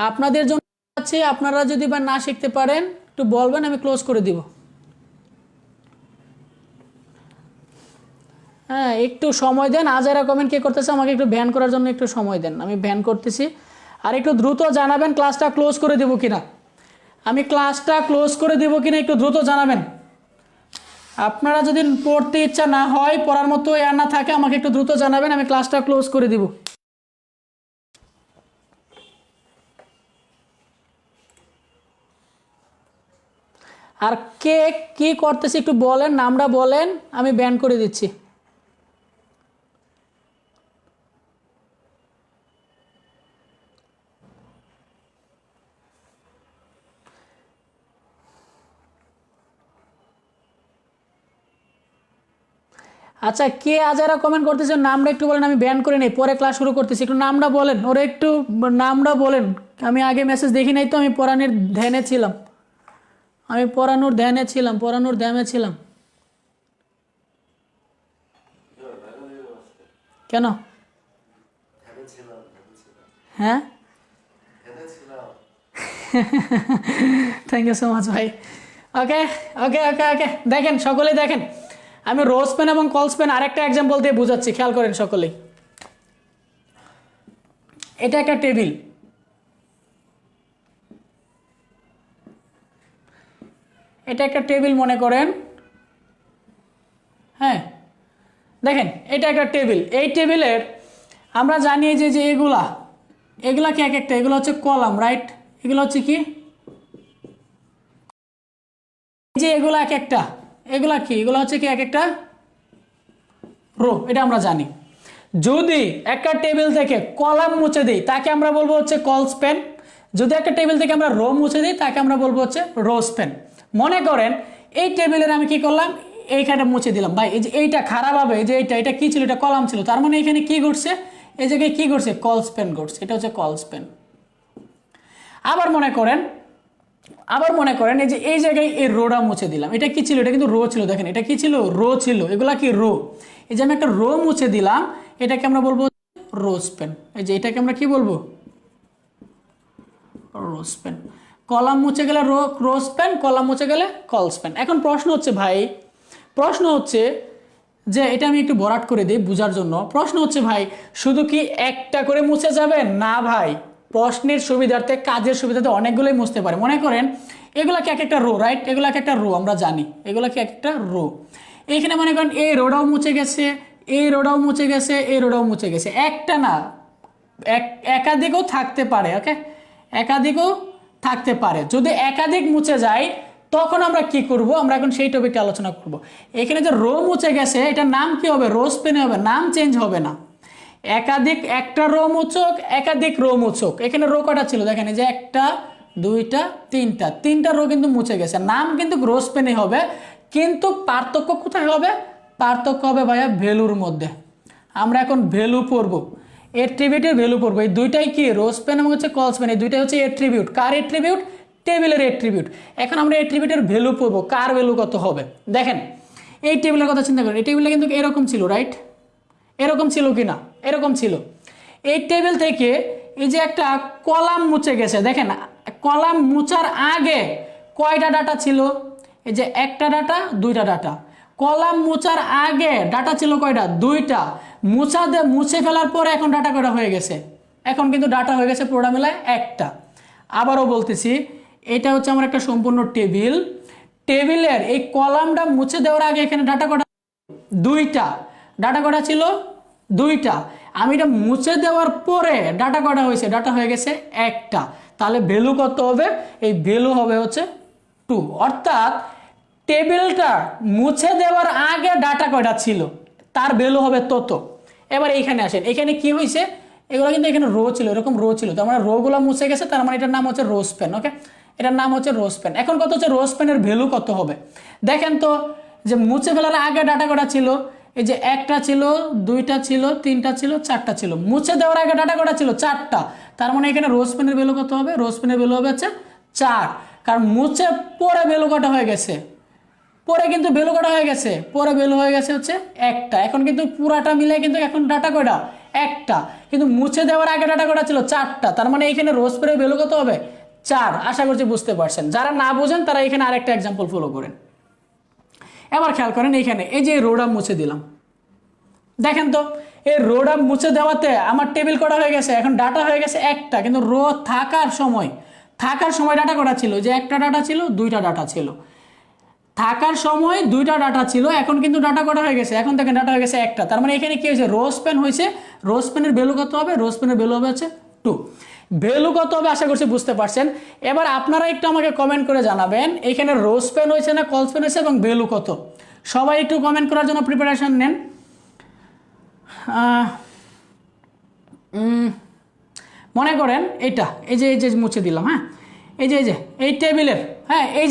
আপনাদের জন্য আছে, আপনারা যদি বা না শিখতে পারেন একটু বলবেন, আমি ক্লোজ করে দিব। হ্যাঁ, একটু সময় দেন। আজারা কমেন্ট কে করতেছে, আমাকে একটু ভ্যান করার জন্য একটু সময় দেন, আমি ভ্যান করতেছি। আর একটু দ্রুত জানাবেন ক্লাসটা ক্লোজ করে দেবো কিনা, আমি ক্লাসটা ক্লোজ করে দেবো কিনা একটু দ্রুত জানাবেন। আপনারা যদি পড়তে ইচ্ছা না হয়, পড়ার মতো আর না থাকে, আমাকে একটু দ্রুত জানাবেন, আমি ক্লাসটা ক্লোজ করে দিব। আর কে কি করতেছি একটু বলেন, নামটা বলেন, আমি ব্যান করে দিচ্ছি। আচ্ছা, কে আজারা কমেন্ট করতেছেন নামটা একটু বলেন, আমি ব্যান করে নেই, পরে ক্লাস শুরু করতেছি। একটু নামটা বলেন, ওরা একটু নামটা বলেন। আমি আগে মেসেজ দেখি নাই তো, আমি পড়ানোর ধ্যানে ছিলাম, পড়ানোর ধ্যানে ছিলাম। কেন? হ্যাঁ, থ্যাংক ইউ সো মাচ ভাই। ওকে ওকে ওকে ওকে, দেখেন সকলেই দেখেন, আমি রো স্প্যান এবং কল স্প্যান আরেকটা এক্সাম্পল দিয়ে বোঝাচ্ছি, খেয়াল করেন সকলেই। এটা একটা টেবিল, মনে করেন। হ্যাঁ, দেখেন এটা একটা টেবিল। এই টেবিলের আমরা জানি যে এগুলা কি এক একটা, এগুলো হচ্ছে কলাম, রাইট? এগুলো হচ্ছে কি, যে এগুলো এক একটা, এগুলা কি, এগুলো হচ্ছে কি এক একটা রো, এটা আমরা জানি। যদি একটা টেবিল থেকে কলাম মুছে দিই তাকে আমরা বলবো হচ্ছে কল স্প্যান। যদি একটা টেবিল থেকে আমরা রো মুছে দিই তাকে আমরা বলবো হচ্ছে রো স্প্যান। মনে করেন এই টেবিলের আমি কি করলাম, এইখানে মুছে দিলাম। ভাই এই যে এইটা খারাপ হবে, এই যে এটা কি ছিল, এটা কলাম ছিল, তার মানে এখানে কি ঘটছে, এই জায়গায় কি ঘটছে, কল স্প্যান ঘটছে, এটা হচ্ছে কল স্প্যান। আবার মনে করেন এই যে এই জায়গায় এই রোটা মুছে দিলাম, এটা কি ছিল, এটা কিন্তু রো ছিল, দেখেন এটা কি ছিল, রো ছিল, এগুলা কি রো। এই যে আমি একটা রো মুছে দিলাম, এটাকে আমরা বলবো রো স্প্যান। এই যে এটাকে আমরা কি বলবো, রো স্প্যান। কলাম মুছে গেলে রো স্প্যান, কলাম মুছে গেলে কল স্প্যান। এখন প্রশ্ন হচ্ছে ভাই, প্রশ্ন হচ্ছে যে এটা আমি একটু বরাট করে দিই বোঝার জন্য। প্রশ্ন হচ্ছে ভাই শুধু কি একটা করে মুছে যাবে, না ভাই, প্রশ্নের সুবিধার্থে কাজের সুবিধাতে অনেকগুলোই মুছতে পারে। মনে করেন এগুলাকে এক একটা রো, রাইট, এগুলাকে একটা রো, আমরা জানি এগুলাকে এক একটা রো। এইখানে মনে করেন এই রোটাও মুছে গেছে, এই রোটাও মুছে গেছে, এই রোটাও মুছে গেছে, একটা না একাধিকও থাকতে পারে। ওকে, একাধিকও থাকতে পারে। যদি একাধিক মুছে যায় তখন আমরা কি করব, আমরা এখন সেই টপিকটা আলোচনা করব। এখানে যে রো মুছে গেছে এটার নাম কি হবে, রো স্প্যান হবে, নাম চেঞ্জ হবে না। একাধিক, একটা রো মুছক, একাধিক রো মুছক। এখানে রো কটা ছিল দেখেন, এই যে একটা, দুইটা, তিনটা রো কিন্তু মুছে গেছে, নাম কিন্তু রো স্প্যানই হবে। কিন্তু পার্থক্য কোথায় হবে, পার্থক্য হবে ভাইয়া ভ্যালুর মধ্যে। আমরা এখন ভ্যালু পড়বো, এট্রিবিউটের ভ্যালু পড়বো। এই দুইটাই কি, রো স্প্যান এবং হচ্ছে কল স্প্যান, এই দুইটাই হচ্ছে এট্রিবিউট। কার এট্রিবিউট, টেবিলের এট্রিবিউট। এখন আমরা এট্রিবিউটের ভ্যালু পড়বো, কার ভ্যালু কত হবে। দেখেন এই টেবিলের কথা চিন্তা করেন, এই টেবিলটা কিন্তু এরকম ছিল, রাইট, এরকম ছিল কি না, এরকম ছিল। এই টেবিল থেকে এই যে একটা কলাম মুছে গেছে, দেখেন কলাম মুছার আগে কয়টা ডাটা ছিল, এই যে একটা ডাটা, দুইটা ডাটা। কলাম মুছার আগে ডাটা ছিল কয়টা, দুইটা। মুছে ফেলার পরে এখন ডাটা কয়টা হয়ে গেছে, এখন কিন্তু ডাটা হয়ে গেছে পুরোটা মিলায় একটা। আবারও বলতেছি, এটা হচ্ছে আমার একটা সম্পূর্ণ টেবিল। টেবিলের এই কলামটা মুছে দেওয়ার আগে এখানে ডাটা কটা, দুইটা। ডাটা কটা ছিল, দুইটা। আমি এটা মুছে দেওয়ার পরে ডাটা কটা হয়েছে, ডাটা হয়ে গেছে একটা। তাহলে ভ্যালু কত হবে, এই ভ্যালু হবে হচ্ছে 2। অর্থাৎ টেবিলটা মুছে দেওয়ার আগে ডাটা কয়টা ছিল তার ভ্যালু হবে তত। এবার এইখানে আসেন, এখানে কি হয়েছে, এগুলো কিন্তু এখানে রো ছিল, এরকম রো ছিল, তার মানে রোগুলো মুছে গেছে, তার মানে এটার নাম হচ্ছে রো স্প্যান। ওকে, এটার নাম হচ্ছে রো স্প্যান। এখন কত হচ্ছে রো স্প্যানের ভ্যালু কত হবে, দেখেন তো, যে মুছে ফেলার আগে ডাটা কটা ছিল, এই যে একটা ছিল, দুইটা ছিল, তিনটা ছিল, চারটা ছিল। মুছে দেওয়ার আগে ডাটা কটা ছিল, চারটা। তার মানে এখানে রো স্প্যানের ভ্যালু কত হবে, রো স্প্যানের ভ্যালু হবে হচ্ছে 4। কারণ মুছে পরে ভ্যালু কটা হয়ে গেছে, পরে কিন্তু ভ্যালু কটা হয়ে গেছে, পরে ভ্যালু হয়ে গেছে হচ্ছে একটা। এখন কিন্তু পুরাটা মিলে কিন্তু এখন ডাটা কয়টা, একটা। কিন্তু মুছে দেওয়ার আগে ডাটা কটা ছিল, চারটা। তার মানে এখানে রো স্প্যানের ভ্যালু কত হবে, 4। আশা করছি বুঝতে পারছেন। যারা না বোঝেন তারা এখানে আরেকটা এক্সাম্পল ফলো করেন। এবার খেয়াল করেন, এইখানে এই যে রোডা মুছে দিলাম, দেখেন তো এই রোডা মুছে দেওয়াতে আমার টেবিল কটা হয়ে গেছে, এখন ডাটা হয়ে গেছে একটা। কিন্তু রো থাকার সময় ডাটা কটা ছিল, যে একটা ডাটা ছিল, দুইটা ডাটা ছিল। থাকার সময় দুইটা ডাটা ছিল, এখন কিন্তু ডাটা কটা হয়ে গেছে, এখন দেখেন ডাটা হয়ে গেছে একটা। তার মানে এখানে কি হয়েছে, রো স্প্যান হয়েছে। রো স্প্যানের ভ্যালু কত হবে, রো স্প্যানের ভ্যালু হবে হচ্ছে 2। ভ্যালু কত হবে আশা করছি বুঝতে পারছেন। এবার আপনারা একটু আমাকে কমেন্ট করে জানাবেন এখানে রো স্প্যান হয়েছে না কল স্প্যান হয়েছে এবং ভ্যালু কত। সবাই একটু কমেন্ট করার জন্য প্রিপারেশন নেন। মনে করেন এটা, এই যে মুছে দিলাম, হ্যাঁ, এই যে এই টেবিলের, হ্যাঁ, এই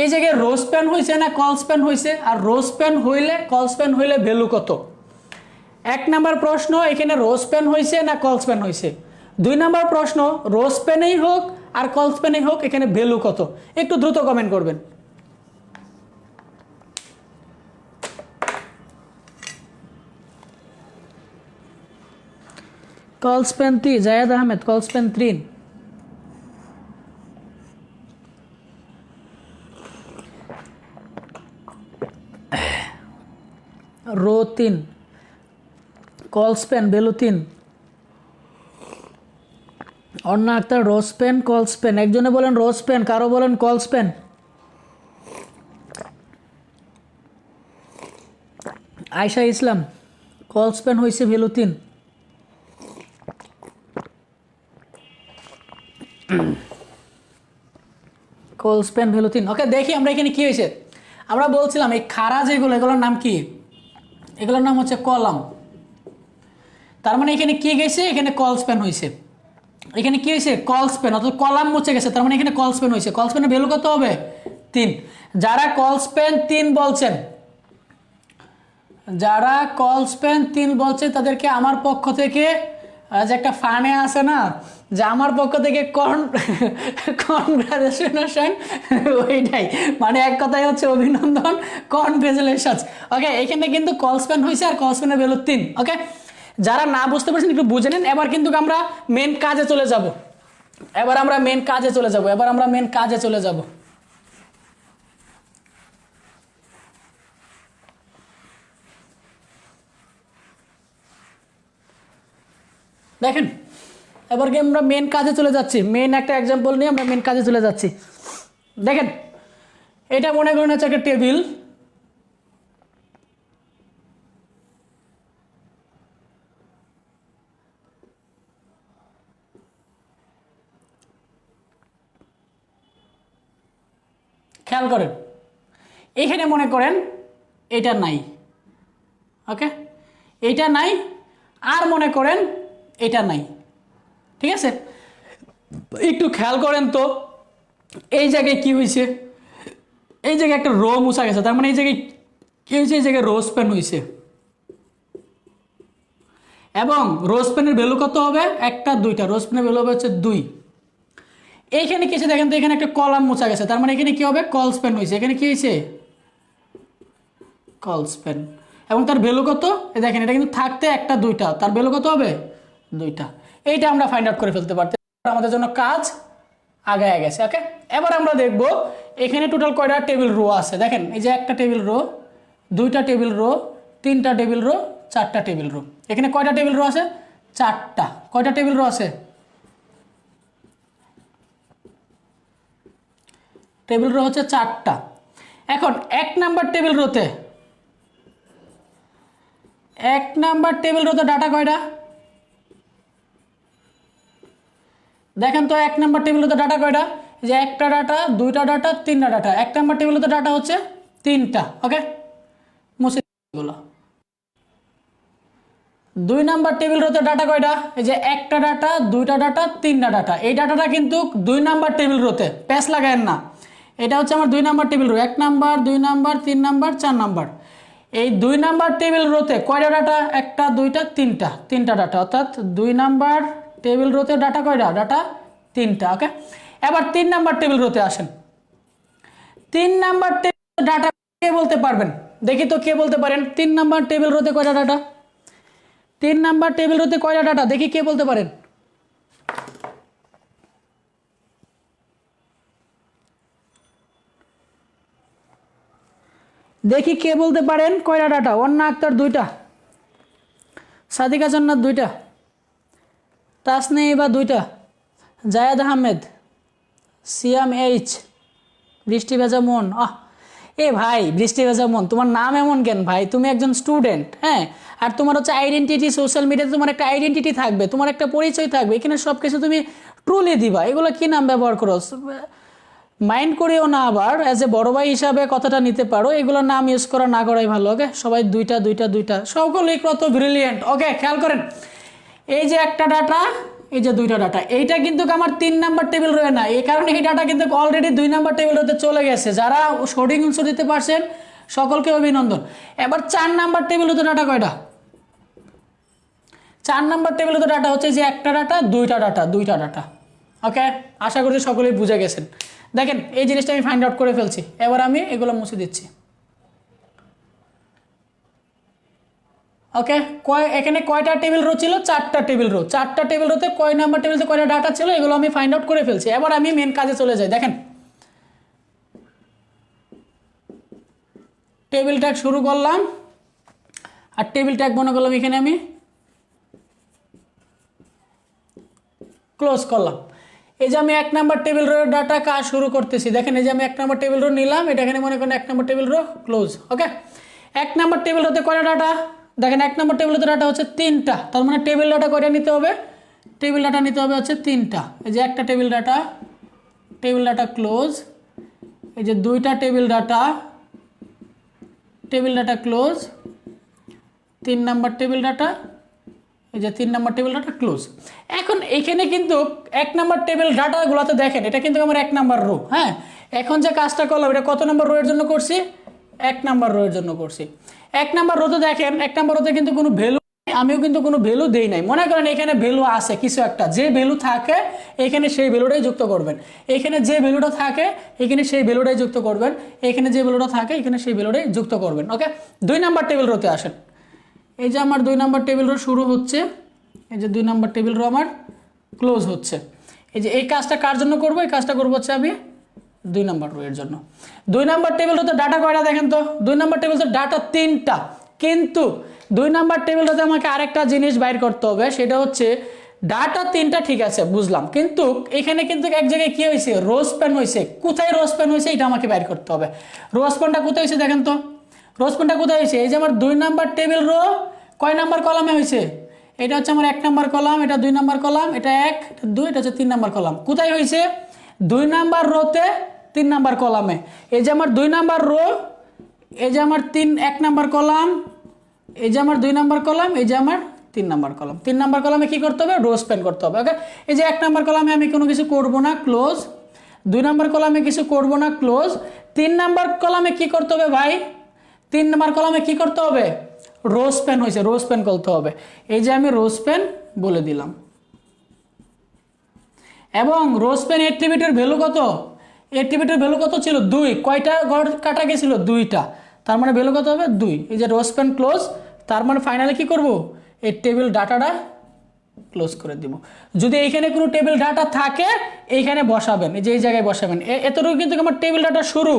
জায়গায় রো স্প্যান হয়েছে না কল স্প্যান হয়েছে, আর রো স্প্যান হইলে কল স্প্যান হইলে ভ্যালু কত। 1 নাম্বার প্রশ্ন, এখানে রো স্প্যান হয়েছে না কল স্প্যান হয়েছে। 2 নাম্বার প্রশ্ন, রো স্প্যানেই হোক আর কল স্প্যানেই হোক, এখানে ভ্যালু কত। একটু দ্রুত কমেন্ট করবেন। Colspan 3, Zayed Ahmed, colspan 3। Row 3, colspan value 3। অন্য একটা রো স্প্যান, কল স্প্যান। একজনে বলেন রো স্প্যান, কারো বলেন কল স্প্যান। আয়শা ইসলাম, কল স্প্যান হয়েছে ভ্যালু 3। Colspan value 3। ওকে, দেখি আমরা এখানে কি হয়েছে। আমরা বলছিলাম এই খাড়া যেগুলো, এগুলোর নাম কি, এগুলোর নাম হচ্ছে কলাম। তার মানে এখানে কি গেছে, এখানে কল স্প্যান হয়েছে, এখানে কি হয়েছে কল স্প্যান, অর্থাৎ কলাম মুছে গেছে, তার মানে এখানে কল স্প্যান হয়েছে। কল স্প্যানের ভ্যালু কত হবে 3। যারা কল স্প্যান 3 বলছেন, যারা কল স্প্যান 3 বলছে তাদেরকে আমার পক্ষ থেকে যে একটা ফানে আছে না, যে আমার পক্ষ থেকে কনগ্রাচুলেশন, ওইটাই মানে এক কথায় হচ্ছে অভিনন্দন, কনগ্রাচুলেশনস। ওকে, এখানে কিন্তু কল স্প্যান হয়েছে আর কল স্প্যানের ভ্যালু 3। ওকে, যারা না বুঝতে পারছেন একটু বুঝে নেন। এবার কিন্তু আমরা মেন কাজে চলে যাব, এবার আমরা মেন কাজে চলে যাব, এবার আমরা মেন কাজে চলে যাব। দেখেন, এবার কি আমরা মেন কাজে চলে যাচ্ছি, মেন একটা এক্সাম্পল নিয়ে আমরা মেন কাজে চলে যাচ্ছি। দেখেন, এটা মনে করেন হচ্ছে একটা টেবিল, খেয়াল করেন এখানে মনে করেন এটা নাই, ওকে, এটা নাই, আর মনে করেন এটা নাই, ঠিক আছে। একটু খেয়াল করেন তো এই জায়গায় কি হয়েছে, এই জায়গায় একটা রো মুছা গেছে, তার মানে এই জায়গায় কি হয়েছে, এই জায়গায় রো স্প্যান হয়েছে, এবং রো স্প্যানের ভ্যালু কত হবে, একটা দুইটা, রো স্প্যানের ভ্যালু হবে হচ্ছে 2। এইখানে কিছু দেখেন তো, এখানে একটা কলাম মুছা গেছে, তার মানে এখানে কি হবে কল স্প্যান হয়েছে, এখানে কি হয়েছে কল স্প্যান, এবং তার ভ্যালু কত, দেখেন এটা কিন্তু থাকতে একটা দুইটা, তার ভ্যালু কত হবে 2টা। এইটা আমরা ফাইন্ড আউট করে ফেলতে পারতে, আমাদের জন্য কাজ আগায় গেছে। ওকে, এবার আমরা দেখব এখানে টোটাল কয়টা টেবিল রো আছে। দেখেন এই যে একটা টেবিল রো, 2টা টেবিল রো, 3টা টেবিল রো, 4টা টেবিল রো। এখানে কয়টা টেবিল রো আছে 4টা। কয়টা টেবিল রো আছে, টেবিল রো হচ্ছে 4টা। এখন 1 নাম্বার টেবিল রোতে, 1 নাম্বার টেবিল রোতে ডাটা কয়টা, দেখেন তো 1 নাম্বার টেবিল রোতে ডাটা কয়টা, যে একটা ডাটা, 2টা ডাটা, 3টা ডাটা। 1 নাম্বার টেবিল রোতে ডাটা হচ্ছে 3টা। ওকে, মুছে গুলো। 2 নাম্বার টেবিল রোতে ডাটা কয়টা, এই যে একটা ডাটা, 2টা ডাটা, 3টা ডাটা। এই ডাটাটা কিন্তু 2 নাম্বার টেবিল রোতে, প্যাচ লাগায়েন না, এটা হচ্ছে আমার 2 number table row. 1 number, 2 number, 3 number, 4 number. এই 2 নাম্বার টেবিল রোতে কয়টা ডাটা, একটা, 2টা, 3টা, 3টা ডাটা, অর্থাৎ 2 নাম্বার টেবিল রোতে ডাটা কয়টা, ডাটা 3টা। ওকে, এবার 3 নাম্বার টেবিল রোতে আসেন। 3 নাম্বার টেবিল ডাটা কে বলতে পারবেন, দেখি তো কে বলতে পারেন 3 নাম্বার টেবিল রোতে কয়টা ডাটা, 3 নাম্বার টেবিল রোতে কয়টা ডাটা, দেখি কে বলতে পারেন। দেখি কে বলতে পারেন কয়টা ডাটা, অন্না আক্তার 2টা, সাদিকা জান্নাত 2টা, তাসনিবা 2টা, জায়েদ আহমেদ, সিয়াম এইচ, বৃষ্টি ভেজা মন। এ ভাই বৃষ্টি ভেজা মন, তোমার নাম এমন কেন ভাই, তুমি একজন স্টুডেন্ট, হ্যাঁ, আর তোমার হচ্ছে আইডেন্টিটি, সোশ্যাল মিডিয়াতে তোমার একটা আইডেন্টিটি থাকবে, তোমার একটা পরিচয় থাকবে, এখানে সব কিছু তুমি ট্রুলি দিবা, এগুলো কি নাম ব্যবহার করো, মাইন্ড করিও না, আবার অ্যাজ এ বড় ভাই হিসাবে কথাটা নিতে পারো, এগুলো নাম ইউজ করা না করাই ভালো। ওকে, সবাই 2টা 2টা 2টা, সকলেই কত ব্রিলিয়েন্ট। ওকে, খেয়াল করেন এই যে একটা ডাটা, এই যে 2টা ডাটা, এইটা কিন্তু আমার 3 নাম্বার টেবিল রয়ে না, এই কারণে এই ডাটা কিন্তু অলরেডি 2 নাম্বার টেবিল হতে চলে গেছে। যারা সঠিক অ্যান্সার দিতে পারছেন সকলকে অভিনন্দন। এবার 4 নাম্বার টেবিল হতে ডাটা কয়টা, 4 নাম্বার টেবিল হতে ডাটা হচ্ছে যে একটা ডাটা, 2টা ডাটা, 2টা ডাটা। ওকে, আশা করছি সকলেই বুঝে গেছেন। দেখেন এই জিনিসটা আমি ফাইন্ড আউট করে ফেলছি, এবার আমি এগুলো মুছে দিচ্ছি। ওকে, এখানে কয়টা টেবিল রো ছিল, 4টা টেবিল রো, 4টা টেবিল রোতে কয় নাম্বার টেবিলতে কয়টা ডাটা ছিল, এগুলো আমি ফাইন্ড আউট করে ফেলছি। এবার আমি মেন কাজে চলে যাই। দেখেন টেবিল ট্যাগ শুরু করলাম, আর টেবিল ট্যাগ মনে করলাম এখানে আমি ক্লোজ করলাম। এই যে আমি 1 নাম্বার টেবিল রো ডাটা কাজ শুরু করতেছি, দেখেন এই যে আমি 1 নাম্বার টেবিল রো নিলাম, এটা এখানে মনে করেন 1 নাম্বার টেবিল রো ক্লোজ। ওকে, 1 নাম্বার টেবিল রোতে কয়টা ডাটা, দেখেন 1 নাম্বার টেবিল রোতে ডাটা হচ্ছে 3টা, তার মানে টেবিল ডাটা কয়টা নিতে হবে, টেবিল ডাটা নিতে হবে হচ্ছে 3টা। এই যে একটা টেবিল ডাটা ক্লোজ, এই যে 2টা table data close, 3 number table data, এই যে 3 নাম্বার টেবিল ডাটা ক্লোজ। এখন এখানে কিন্তু 1 নাম্বার টেবিল ডাটাগুলোতে দেখেন এটা কিন্তু আমার 1 নাম্বার রো। হ্যাঁ, এখন যে কাজটা করলাম এটা কত নাম্বার রো এর জন্য করছি? 1 নাম্বার রো এর জন্য করছি। 1 নাম্বার রোতে দেখেন 1 নাম্বার রোতে কিন্তু কোনো ভ্যালু, আমিও কিন্তু কোনো ভ্যালু দেই নাই। মনে করেন এখানে ভ্যালু আছে কিছু একটা, যে ভ্যালু থাকে এখানে সেই ভ্যালুটাই যুক্ত করবেন। এখানে যে ভ্যালুটা থাকে এখানে সেই ভ্যালুটাই যুক্ত করবেন। এখানে যে ভ্যালুটা থাকে এখানে সেই ভ্যালুটাই যুক্ত করবেন। ওকে, 2 নাম্বার টেবিল রোতে আসেন। এই যে আমার 2 নাম্বার টেবিল রো শুরু হচ্ছে, এই যে 2 নাম্বার টেবিল রো আমার ক্লোজ হচ্ছে। এই যে এই কাজটা কার জন্য করব? এই কাজটা করবো হচ্ছে আমি 2 নাম্বার রো এর জন্য। 2 নাম্বার টেবিল রোতে ডাটা কয়টা দেখেন তো? 2 নাম্বার টেবিল রোতে ডাটা 3টা। কিন্তু 2 নাম্বার টেবিল রোতে আমাকে আরেকটা জিনিস বাইর করতে হবে, সেটা হচ্ছে ডাটা 3টা ঠিক আছে বুঝলাম, কিন্তু এখানে কিন্তু এক জায়গায় কি হয়েছে? রো স্প্যান হয়েছে। কোথায় রো স্প্যান হয়েছে এটা আমাকে বাইর করতে হবে। রো স্প্যানটা কোথায় হয়েছে দেখেন তো? রো স্প্যানটা কোথায় হয়েছে? এই যে আমার 2 নাম্বার টেবিল রো কয় নাম্বার কলামে হয়েছে? এটা হচ্ছে আমার 1 নাম্বার কলাম, এটা 2 নাম্বার কলাম, এটা 1, এটা 2, এটা হচ্ছে 3 নাম্বার কলাম। কোথায় হয়েছে? 2 নাম্বার রোতে 3 নাম্বার কলামে। এই যে আমার 2 নাম্বার রো, এই যে আমার 1 নাম্বার কলাম, এই যে আমার 2 নাম্বার কলাম, এই যে আমার 3 নাম্বার কলাম। 3 নাম্বার কলামে কি করতে হবে? রো স্প্যান করতে হবে। ওকে, এই যে 1 নাম্বার কলামে আমি কোনো কিছু করব না, ক্লোজ। 2 নাম্বার কলামে কিছু করব না, ক্লোজ। 3 নাম্বার কলামে কি করতে হবে ভাই? 3 নাম্বার কলামে কি করতে হবে? রো স্প্যান হয়েছে, রো স্প্যান করতে হবে। এই যে আমি রো স্প্যান বলে দিলাম। এবং রো স্প্যান অ্যাট্রিবিউটের ভ্যালু কত? অ্যাট্রিবিউটের ভ্যালু কত ছিল? 2। কয়টা গড় কাটা গেছিল? 2টা। তার মানে ভ্যালু কত হবে? 2। এই যে রো স্প্যান ক্লোজ, তার মানে ফাইনালি কি করব? এই টেবিল ডাটাটা ক্লোজ করে দিব। যদি এইখানে কোনো টেবিল ডাটা থাকে এইখানে বসাবেন, এই যে এই জায়গায় বসাবেন। এতটুকু কিন্তু আমার টেবিল ডাটা শুরু,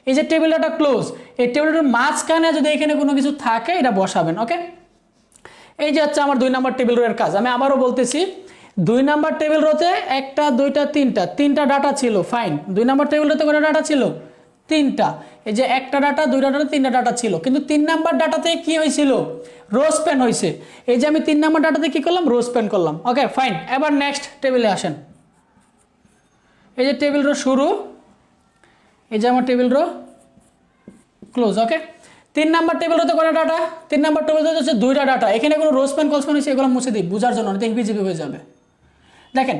এই যে টেবিল ডাটা ক্লোজ। এই টেবিল ডাটার মাঝখানে যদি এখানে কোনো কিছু থাকে এটা বসাবেন। ওকে, এই যে হচ্ছে আমার 2 নাম্বার টেবিল রো এর কাজ। আমি আবারও বলতেছি, 2 নাম্বার টেবিল রোতে 1টা 2টা 3টা ডাটা ছিল, ফাইন। 2 নাম্বার টেবিল রোতে কয়টা ডাটা ছিল? 3টা। এই যে 1টা ডাটা 2টা ডাটা 3টা ডাটা ছিল, কিন্তু 3 নাম্বার ডাটাতে কি হয়েছিল? রো স্প্যান হয়েছে। এই যে আমি 3 নাম্বার ডাটাতে কি করলাম? রো স্প্যান করলাম। ওকে ফাইন, এবার নেক্সট টেবিলে আসেন। এই যে টেবিল রো শুরু, এই যে আমার টেবিল রো ক্লোজ। ওকে, 3 নাম্বার টেবিল রোতে কয়টা ডাটা? 3 নাম্বার টেবিল রোতে হচ্ছে 2টা ডাটা। এখানে কোনো রো স্প্যান কল স্প্যান হয়েছে এগুলো মুছে দিই বোঝার জন্য, দেখবি জিবি হয়ে যাবে। দেখেন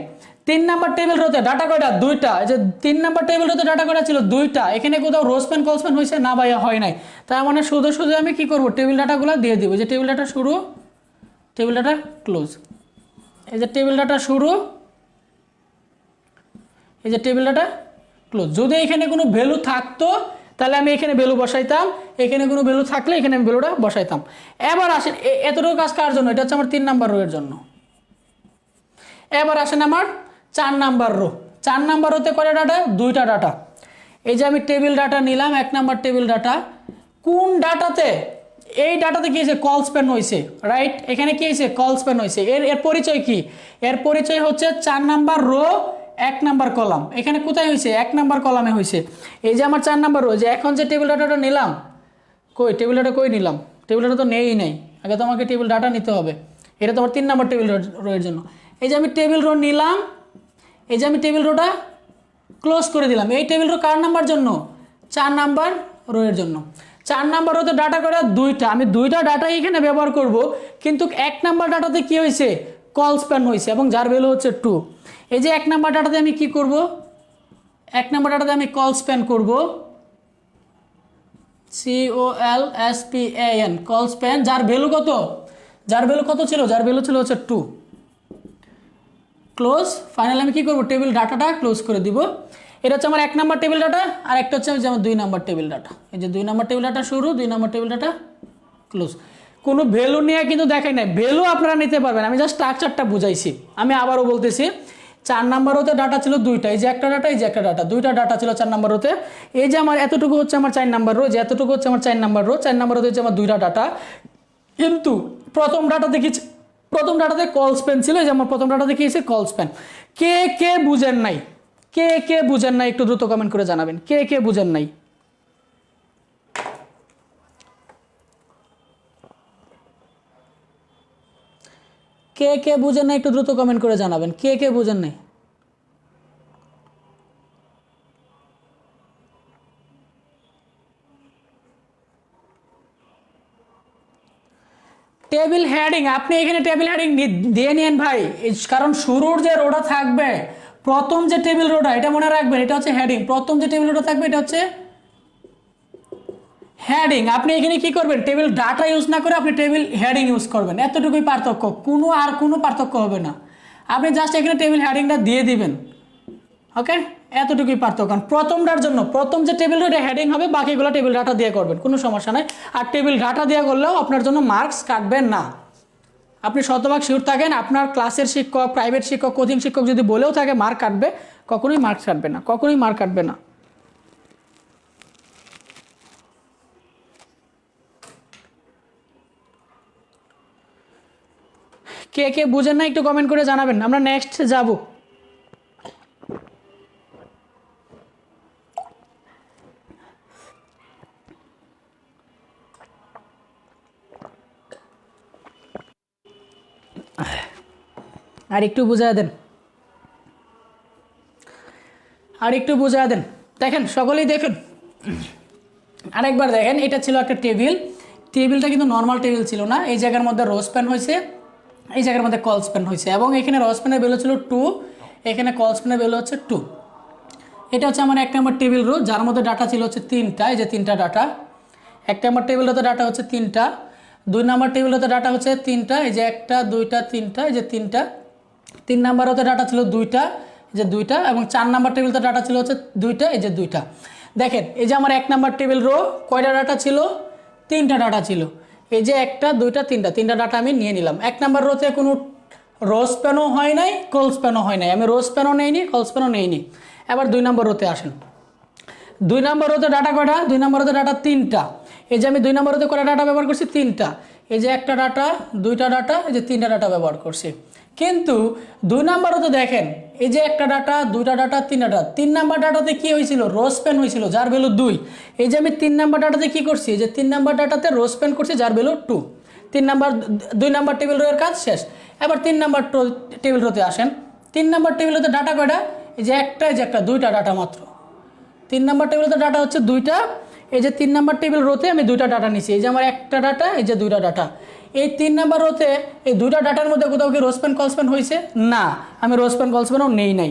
3 নাম্বার টেবিল রোতে ডাটা কয়টা? 2টা। এই যে 3 নাম্বার টেবিল রোতে ডাটা কয়টা ছিল? 2টা। এখানে কোথাও রো স্প্যান কল স্প্যান হয়েছে? না ভাইয়া হয় নাই। তার মানে শুধু শুধু আমি কি করব? টেবিল ডাটাগুলো দিয়ে দিব। যে টেবিল ডাটা শুরু, টেবিল ডাটা ক্লোজ। এই যে টেবিল ডাটা শুরু, এই যে টেবিল ডাটা ক্লোজ। যদি এখানে কোনো ভ্যালু থাকতো তাহলে আমি এখানে ভ্যালু বসাইতাম, এখানে কোনো ভ্যালু থাকলে এখানে আমি ভ্যালুটা বসাইতাম। এবার আসেন এতটুকু কাজ কার জন্য? এটা হচ্ছে আমার 3 নাম্বার রো এর জন্য। এবার আসেন আমার 4 নাম্বার রো। 4 নাম্বার রোতে কয়টা ডাটা? 2টা ডাটা। এই যে আমি টেবিল ডাটা নিলাম, 1 নাম্বার টেবিল ডাটা। কোন ডাটাতে? এই ডাটাতে কি হয়েছে? কল স্প্যান হয়েছে, রাইট? এখানে কি হয়েছে? কল স্প্যান হয়েছে। এর পরিচয় কি? এর পরিচয় হচ্ছে 4 নাম্বার রো 1 নাম্বার কলাম। এখানে কোথায় হয়েছে? 1 নাম্বার কলামে হয়েছে। এই যে আমার 4 নাম্বার রো, যে এখন যে টেবিল ডাটাটা নিলাম, কই টেবিল ডাটা কই নিলাম? টেবিল ডাটা তো নেই নাই, আগে তো আমাকে টেবিল ডাটা নিতে হবে। এটা তো আমার 3 নাম্বার টেবিল রো এর জন্য। এই যে আমি টেবিল রো নিলাম, এই যে আমি টেবিল রোটা ক্লোজ করে দিলাম। এই টেবিল রো কার নাম্বার জন্য? 4 নাম্বার রো এর জন্য। 4 নাম্বার রোতে ডাটা করে 2টা। আমি 2টা ডাটা এখানে ব্যবহার করব, কিন্তু 1 নাম্বার ডাটাতে কি হয়েছে? কল স্প্যান হয়েছে এবং যার ভ্যালু হচ্ছে 2। এই যে 1 নাম্বার ডাটাতে আমি কি করব? 1 নাম্বার ডাটাতে আমি কল স্প্যান করব, COLSPAN, কল স্প্যান। যার ভ্যালু কত? যার ভ্যালু কত ছিল? যার ভ্যালু ছিল হচ্ছে 2। ক্লোজ। ফাইনালি আমি কি করব? টেবিল ডাটাটা ক্লোজ করে দিব। এটা হচ্ছে আমার 1 নাম্বার টেবিল ডাটা, আর একটা হচ্ছে আমার 2 নাম্বার টেবিল ডাটা। এই যে 2 নাম্বার টেবিল ডাটা শুরু, 2 নাম্বার টেবিল ডাটা ক্লোজ। কোনো ভ্যালু নিয়ে কিন্তু দেখাই নাই, ভ্যালু আপনারা নিতে পারবেন, আমি জাস্ট স্ট্রাকচারটা বুঝাইছি। আমি আবারও বলতেছি, 4 নাম্বার হতে ডাটা ছিল 2টা। এই যে একটা ডাটা, এই যে একটা ডাটা, 2টা ডাটা ছিল 4 নাম্বার হতে। এই যে আমার এতটুকু হচ্ছে আমার 4 নাম্বার রো, যে এতটুকু হচ্ছে আমার 4 নাম্বার রো। 4 নাম্বার হতে হচ্ছে আমার 2টা ডাটা। কিন্তু প্রথম ডাটা দেখেছি, প্রথম ডাটাতে কল স্প্যান ছিল। এই যে আমার প্রথম ডাটাতে কি হয়েছে? Call span. কে কে বুঝেন নাই? কে কে বুঝেন নাই? একটু দ্রুত কমেন্ট করে জানাবেন, কে কে বুঝেন নাই? কে কে বুঝেন নাই? একটু দ্রুত কমেন্ট করে জানাবেন, কে কে বুঝেন নাই? টেবিল হেডিং আপনি এখানে টেবিল হেডিং দিয়ে নিন ভাই, কারণ শুরুর যে রোটা থাকবে, প্রথম যে টেবিল রোটা এটা মনে রাখবেন, এটা হচ্ছে হেডিং। প্রথম যে টেবিল রোটা থাকবে এটা হচ্ছে হেডিং। আপনি এখানে কি করবেন, টেবিল ডাটা ইউজ না করে আপনি টেবিল হেডিং ইউজ করবেন, এতটুকুই পার্থক্য, কোনো পার্থক্য হবে না। আপনি জাস্ট এখানে টেবিল হেডিংটা দিয়ে দিবেন, ওকে, এতটুকুই পার্থক্য। কারণ প্রথমটার জন্য প্রথম যে টেবিল রোটা হেডিং হবে, বাকিগুলো টেবিল ডাটা দিয়ে করবেন, কোনো সমস্যা নাই। আর টেবিল ডাটা দিয়ে করলেও আপনার জন্য মার্কস কাটবেন না। আপনি শতভাগ শিওর থাকেন, আপনার ক্লাসের শিক্ষক, প্রাইভেট শিক্ষক, কোচিং শিক্ষক যদি বলেও থাকে মার্ক কাটবে, কখনোই মার্কস কাটবে না, কখনোই মার্ক কাটবে না। কে কে বুঝেন না একটু কমেন্ট করে জানাবেন, আমরা নেক্সট যাব। আর একটু বুঝায় দেন, আর একটু বুঝায় দেন। দেখেন সকলেই দেখেন, আরেকবার দেখেন, এটা ছিল একটা টেবিল, টেবিলটা কিন্তু নর্মাল টেবিল ছিল না। এই জায়গার মধ্যে রো স্প্যান হয়েছে, এই জায়গার মধ্যে কল স্প্যান হয়েছে, এবং এখানে রো স্প্যানের ভ্যালু ছিল 2, এখানে কল স্প্যানের ভ্যালু হচ্ছে 2। এটা হচ্ছে আমার 1 নম্বর টেবিল রো, যার মধ্যে ডাটা ছিল হচ্ছে 3টা, এই যে 3টা ডাটা। 1 নম্বর টেবিল রোতে ডাটা হচ্ছে 3টা, 2 নম্বর টেবিল রোতে ডাটা হচ্ছে 3টা, এই যে 1টা 2টা 3টা, এই যে 3টা। 3 নম্বর রোতে ডাটা ছিল 2টা, এই যে 2টা, এবং 4 নম্বর টেবিলতে ডাটা ছিল হচ্ছে 2টা, এই যে 2টা। দেখেন এই যে আমার 1 নম্বর টেবিল রো, কয়টা ডাটা ছিল, 3টা ডাটা ছিল। এই যে 1টা 2টা 3টা ডাটা আমি নিয়ে নিলাম। 1 নম্বর রোতে কোনো রো স্প্যানও হয় নাই, কল স্প্যানও হয় নাই, আমি রো স্প্যানও নেইনি, কল স্প্যানও নেইনি। এবার 2 নম্বর রোতে আসেন। 2 নম্বর রোতে ডাটা কয়টা, 2 নম্বর রোতে ডাটা 3টা। এই যে আমি 2 নম্বর রোতে কয়টা ডাটা ব্যবহার করছি, 3টা। এই যে 1টা ডাটা, 2টা ডাটা, এই যে 3টা ডাটা ব্যবহার করছি। কিন্তু 2 নম্বর রোতে দেখেন, এই যে 1টা ডাটা, 2টা ডাটা, 3টা ডাটা। 3 নম্বর ডাটাতে কি হয়েছিল, রো স্প্যান হয়েছিল, যার ভ্যালু 2। এই যে আমি 3 নম্বর ডাটাতে কি করছি, যে 3 নম্বর ডাটাতে রো স্প্যান করছি, যার ভ্যালু 2। 2 নম্বর টেবিল রোয়ের কাজ শেষ। এবার 3 নম্বর টেবিল রোতে আসেন। 3 নম্বর টেবিল রোতে ডাটা কয়টা, এই যে 1টা, এই যে 1টা, 2টা ডাটা মাত্র। 3 নম্বর টেবিলতে ডাটা হচ্ছে 2টা। এই যে 3 নম্বর টেবিল রোতে আমি 2টা ডাটা নিছি, এই যে আমার 1টা ডাটা, এই যে 2টা ডাটা। এই 3 নম্বর রোতে এই 2টা ডাটার মধ্যে কোথাও কি রো স্প্যান কল স্প্যান হয়েছে, না, আমি রো স্প্যান কল স্প্যানও নেই নাই।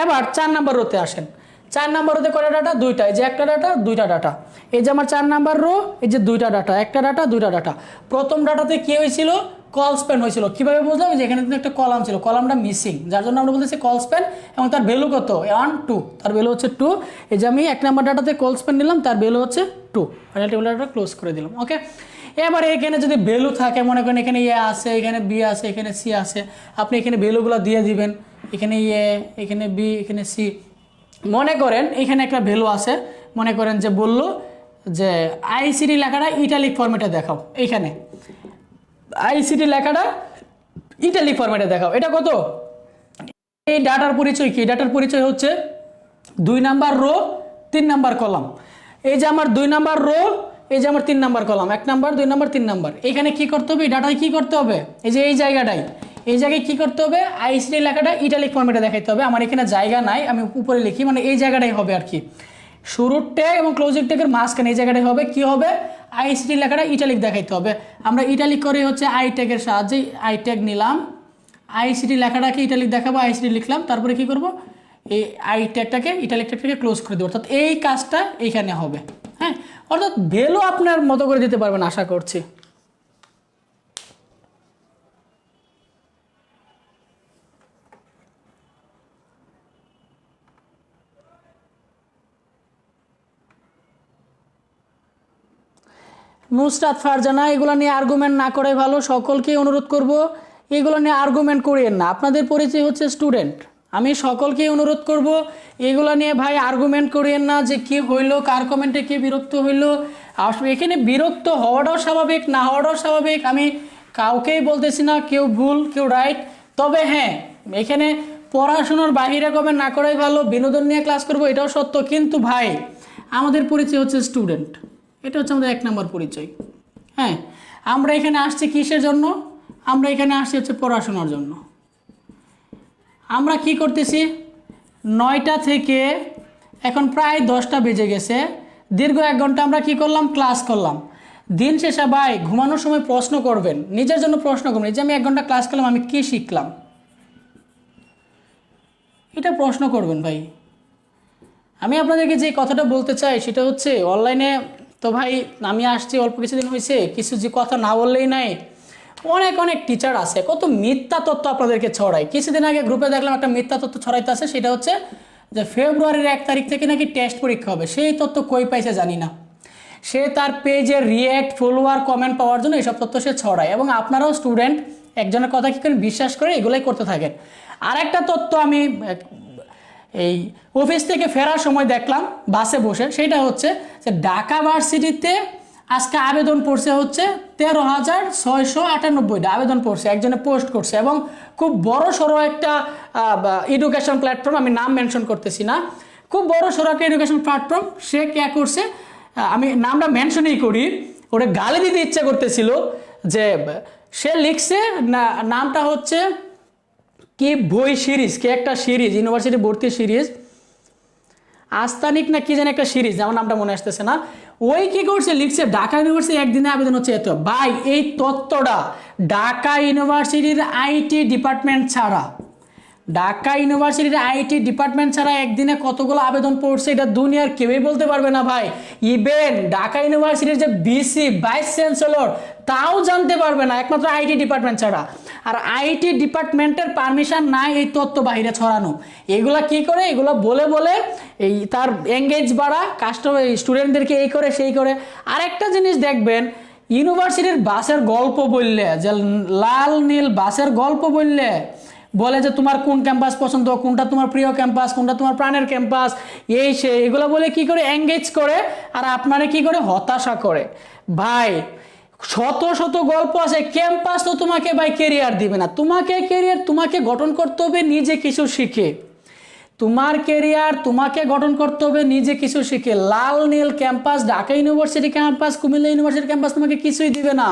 এবার 4 নম্বর রোতে আসেন। 4 নম্বর রোতে কয়টা ডাটা, 2টা, এই যে 1টা ডাটা, 2টা ডাটা। এই যে আমার 4 নম্বর রো, এই যে 2টা ডাটা, 1টা ডাটা, 2টা ডাটা। প্রথম ডাটাতে কি হয়েছিল, কল স্প্যান হয়েছিল। কীভাবে বুঝলাম, যে এখানে কিন্তু একটা কলাম ছিল, কলামটা মিসিং, যার জন্য আমরা বলতেছি কল স্প্যান। এবং তার ভ্যালু কত, 1 2, তার ভ্যালু হচ্ছে 2। এই যে আমি 1 নম্বর ডাটাতে কল স্প্যান নিলাম, তার ভ্যালু হচ্ছে 2। ফাইনাল টেবিল ডাটা ক্লোজ করে দিলাম, ওকে। এবারে এখানে যদি ভ্যালু থাকে, মনে করেন এখানে এ আছে, এখানে বি আছে, এখানে সি আছে, আপনি এখানে ভ্যালুগুলো দিয়ে দিবেন। এখানে এ, এখানে বি, এখানে সি। মনে করেন এখানে একটা ভ্যালু আছে, মনে করেন যে বলল যে আইসিডি লেখাটা ইটালিক ফরম্যাটে দেখাও, এইখানে আইসিডি লেখাটা ইটালিক ফরম্যাটে দেখাও। এটা কত, এই ডাটার পরিচয় কি, ডাটার পরিচয় হচ্ছে 2 নাম্বার রো, 3 নাম্বার কলাম। এই যে আমার 2 নাম্বার রো, এই যে আমার 3 number column, 1 number 2 number 3 number. এখানে কি করতে হবে, ডাটায় কি করতে হবে, এই যে এই জায়গাটায়, এই জায়গায় কি করতে হবে, আইসিডি লেখাটা ইটালিক ফরম্যাটে দেখাইতে হবে। আমার এখানে জায়গা নাই, আমি উপরে লিখি, মানে এই জায়গাটাই হবে আর কি, শুরুর ট্যাগ এবং ক্লোজিং ট্যাগের মাঝখানে এই জায়গাটাই হবে, কি হবে, আইসিডি লেখাটা ইটালিক দেখাইতে হবে। আমরা ইটালিক করে হচ্ছে আই ট্যাগের সাহায্যে আই ট্যাগ নিলাম, আইসিডি লেখাটাকে ইটালিক দেখাবো, আইসিডি লিখলাম, তারপরে কি করব, এই আই ট্যাগটাকে ইটালিক ট্যাগটাকে ক্লোজ করে দেবো। অর্থাৎ এই কাজটা এইখানে হবে, হ্যাঁ। অর্থাৎ ভ্যালু আপনার মতো করে দিতে পারবেন আশা করছি। নুসরাত ফারজানা, এগুলো নিয়ে আর্গুমেন্ট না করে ভালো, সকলকে অনুরোধ করব এগুলো নিয়ে আর্গুমেন্ট করিয়েন না, আপনাদের পরিচয় হচ্ছে স্টুডেন্ট। আমি সকলকেই অনুরোধ করব এগুলো নিয়ে ভাই আর্গুমেন্ট করিয়েন না, যে কি হইলো, কার কমেন্টে কে বিরক্ত হইলো। আসলে এখানে বিরক্ত হওয়াটাও স্বাভাবিক, না হওয়াটাও স্বাভাবিক, আমি কাউকেই বলতেছি না কেউ ভুল কেউ রাইট। তবে হ্যাঁ, এখানে পড়াশোনার বাহিরে কমেন্ট না করাই ভালো, বিনোদন নিয়ে ক্লাস করব এটাও সত্য, কিন্তু ভাই আমাদের পরিচয় হচ্ছে স্টুডেন্ট, এটা হচ্ছে আমাদের 1 নম্বর পরিচয়। হ্যাঁ, আমরা এখানে আসছি কিসের জন্য, আমরা এখানে আসছি হচ্ছে পড়াশোনার জন্য। আমরা কি করতেছি, 9টা থেকে এখন প্রায় 10টা বেজে গেছে, দীর্ঘ 1 ঘন্টা আমরা কি করলাম, ক্লাস করলাম। দিন শেষে ভাই ঘুমানোর সময় প্রশ্ন করবেন, নিজের জন্য প্রশ্ন করবেন, এই যে আমি 1 ঘন্টা ক্লাস করলাম আমি কি শিখলাম, এটা প্রশ্ন করবেন ভাই। আমি আপনাদেরকে যে কথাটা বলতে চাই সেটা হচ্ছে অনলাইনে তো ভাই আমি আসছি অল্প কিছুদিন হয়েছে, কিছু যে কথা না বললেই নাই, অনেক অনেক টিচার আছে কত মিথ্যা তথ্য আপনাদেরকে ছড়ায়। কিছুদিন আগে গ্রুপে দেখলাম একটা মিথ্যা তথ্য ছড়াইতে আছে, সেটা হচ্ছে যে ফেব্রুয়ারির 1 তারিখ থেকে নাকি টেস্ট পরীক্ষা হবে। সেই তথ্য কই পাইছে জানি না, সে তার পেজে রিয়্যাক্ট ফলোয়ার কমেন্ট পাওয়ার জন্য এইসব তথ্য সে ছড়ায়, এবং আপনারাও স্টুডেন্ট একজনের কথা কি করেন বিশ্বাস করে এগুলাই করতে থাকেন। আরেকটা তথ্য আমি এই অফিস থেকে ফেরার সময় দেখলাম বাসে বসে, সেটা হচ্ছে যে ঢাকা ভার্সিটিতে আজকে আবেদন পড়ছে হচ্ছে 13,698টা আবেদন পড়ছে, একজনে পোস্ট করছে, এবং খুব বড় সড়ো একটা এডুকেশন প্ল্যাটফর্ম, আমি নাম মেনশন করতেছি না, খুব বড় সড়ো একটা এডুকেশন প্ল্যাটফর্ম, সে কে করছে আমি নামটা মেনশনই করি, ওটা গালি দিতে ইচ্ছা করতেছিল, যে সে লিখছে নামটা হচ্ছে কি বই সিরিজ, কে একটা সিরিজ ইউনিভার্সিটি ভর্তি সিরিজ, আস্তানিক না কি যেন একটা সিরিজ, আমার নামটা মনে আসতেছে না, ওই কি করছে লিখছে ঢাকা ইউনিভার্সিটি একদিনে আবেদন হচ্ছে এত। ভাই এই তথ্যটা ঢাকা ইউনিভার্সিটির আইটি ডিপার্টমেন্ট ছাড়া, ঢাকা ইউনিভার্সিটির আইটি ডিপার্টমেন্ট ছাড়া একদিনে কতগুলো আবেদন পড়ছে এটা দুনিয়ার কেউই বলতে পারবে না ভাই। ইভেন ঢাকা ইউনিভার্সিটির যে বিসি ভাইস চ্যান্সেলর তাও জানতে পারবে না, একমাত্র আইটি ডিপার্টমেন্ট ছাড়া। আর আইটি ডিপার্টমেন্টের পারমিশন নাই এই তথ্য বাইরে ছড়ানো। এগুলা কি করে, এগুলো বলে বলে এই তার এঙ্গেজ বাড়া, কাস্টমার স্টুডেন্টদেরকে এই করে সেই করে। আরেকটা জিনিস দেখবেন, ইউনিভার্সিটির বাসের গল্প বললে, যে লাল নীল বাসের গল্প বললে বলে যে তোমার কোন ক্যাম্পাস পছন্দ, কোনটা তোমার প্রিয় ক্যাম্পাস, কোনটা তোমার প্রাণের ক্যাম্পাস, এই সে এগুলো বলে কি করে এঙ্গেজ করে, আর আপনারা কি করে হতাশা করে। ভাই শত শত গল্প আছে, ক্যাম্পাস তো তোমাকে ভাই কেরিয়ার দিবে না, তোমাকে কেরিয়ার তোমাকে গঠন করতে হবে নিজে কিছু শিখে, তোমার কেরিয়ার তোমাকে গঠন করতে হবে নিজে কিছু শিখে। লাল নীল campus, Dhaka university campus, Cumilla university campus তোমাকে কিছুই দিবে না।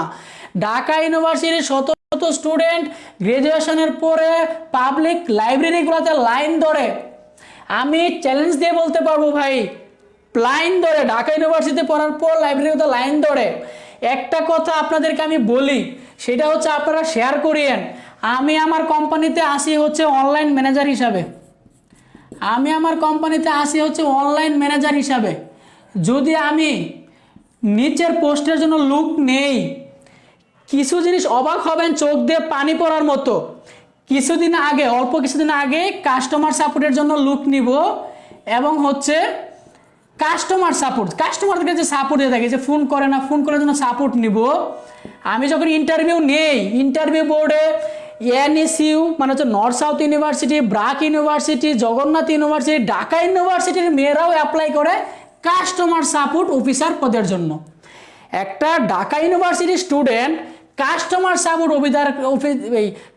ঢাকা ইউনিভার্সিটির শত শত স্টুডেন্ট গ্রাজুয়েশনের পরে পাবলিক লাইব্রেরিগুলোতে লাইন ধরে, আমি চ্যালেঞ্জ দিয়ে বলতে পারবো ভাই, লাইন ধরে ঢাকা ইউনিভার্সিটিতে পড়ার পর লাইব্রেরিতে লাইন ধরে। একটা কথা আপনাদেরকে আমি বলি, সেটা হচ্ছে আপনারা শেয়ার করিয়েন, আমি আমার কোম্পানিতে আসি হচ্ছে অনলাইন ম্যানেজার হিসাবে, আমি আমার কোম্পানিতে আসি হচ্ছে অনলাইন ম্যানেজার হিসাবে। যদি আমি নিচের পোস্টের জন্য লুক নেই, কিছু জিনিস অবাক হবেন, চোখ দিয়ে পানি পড়ার মতো। কিছুদিন আগে, অল্প কিছুদিন আগে কাস্টমার সাপোর্টের জন্য লুক নিব, এবং হচ্ছে কাস্টমার সাপোর্ট, কাস্টমারদেরকে যে সাপোর্ট দিয়ে থাকে, যে ফোন করে না, ফোন করার জন্য সাপোর্ট নিব। আমি যখন ইন্টারভিউ নেই, ইন্টারভিউ বোর্ডে এনএসইউ মানে হচ্ছে north south university, BRAC university, Jagannath university, Dhaka ইউনিভার্সিটির মেয়েরাও অ্যাপ্লাই করে কাস্টমার সাপোর্ট অফিসার পদের জন্য। একটা ঢাকা ইউনিভার্সিটির student customer support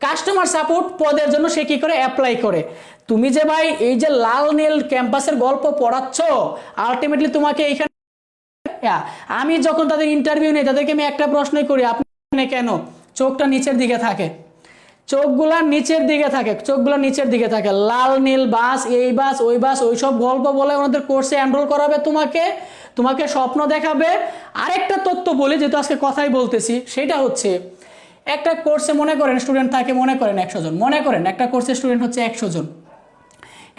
customer support পদের জন্য সে কি করে অ্যাপ্লাই করে। তুমি যে ভাই এই যে লাল নীল ক্যাম্পাসের গল্প পড়াচ্ছ, আলটিমেটলি তোমাকে এইখানে, আমি যখন তাদের ইন্টারভিউ নেই তাদেরকে আমি একটা প্রশ্নই করি, আপনি কেন চোখটা নিচের দিকে থাকে, চোখগুলা নিচের দিকে থাকে, চোখগুলো নিচের দিকে থাকে, লাল নীল বাস, এই বাস ওই বাস, ওইসব গল্প বলে ওনাদের কোর্সে এনরোল করাবে, তোমাকে স্বপ্ন দেখাবে। আরেকটা তথ্য বলি, যেহেতু আজকে কথাই বলতেছি, সেটা হচ্ছে একটা কোর্সে মনে করেন স্টুডেন্ট থাকে, মনে করেন 100 জন, মনে করেন একটা কোর্সে স্টুডেন্ট হচ্ছে 100 জন,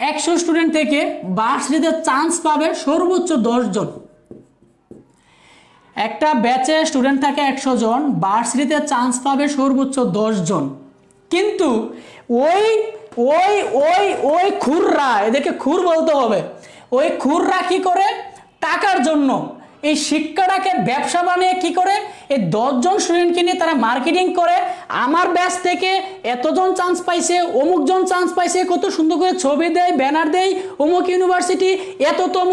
100 স্টুডেন্ট থেকে ভার্সিটিতে চান্স পাবে সর্বোচ্চ 10 জন। একটা ব্যাচে স্টুডেন্ট থাকে 100 জন, ভার্সিটিতে চান্স পাবে সর্বোচ্চ 10 জন। কিন্তু ওই ওই ওই ওই খুররা, এদেরকে খুর বলতে হবে, ওই খুররা কি করে টাকার জন্য এই শিক্ষাটাকে ব্যবসা বানিয়ে কি করে এই 10 জন স্টুডেন্টকে নিয়ে তারা মার্কেটিং করে, আমার ব্যাচ থেকে এতজন চান্স পাইছে, অমুক জন চান্স পাইছে, কত সুন্দর করে ছবি দেয়, ব্যানার দেয়, অমুক ইউনিভার্সিটি এততম।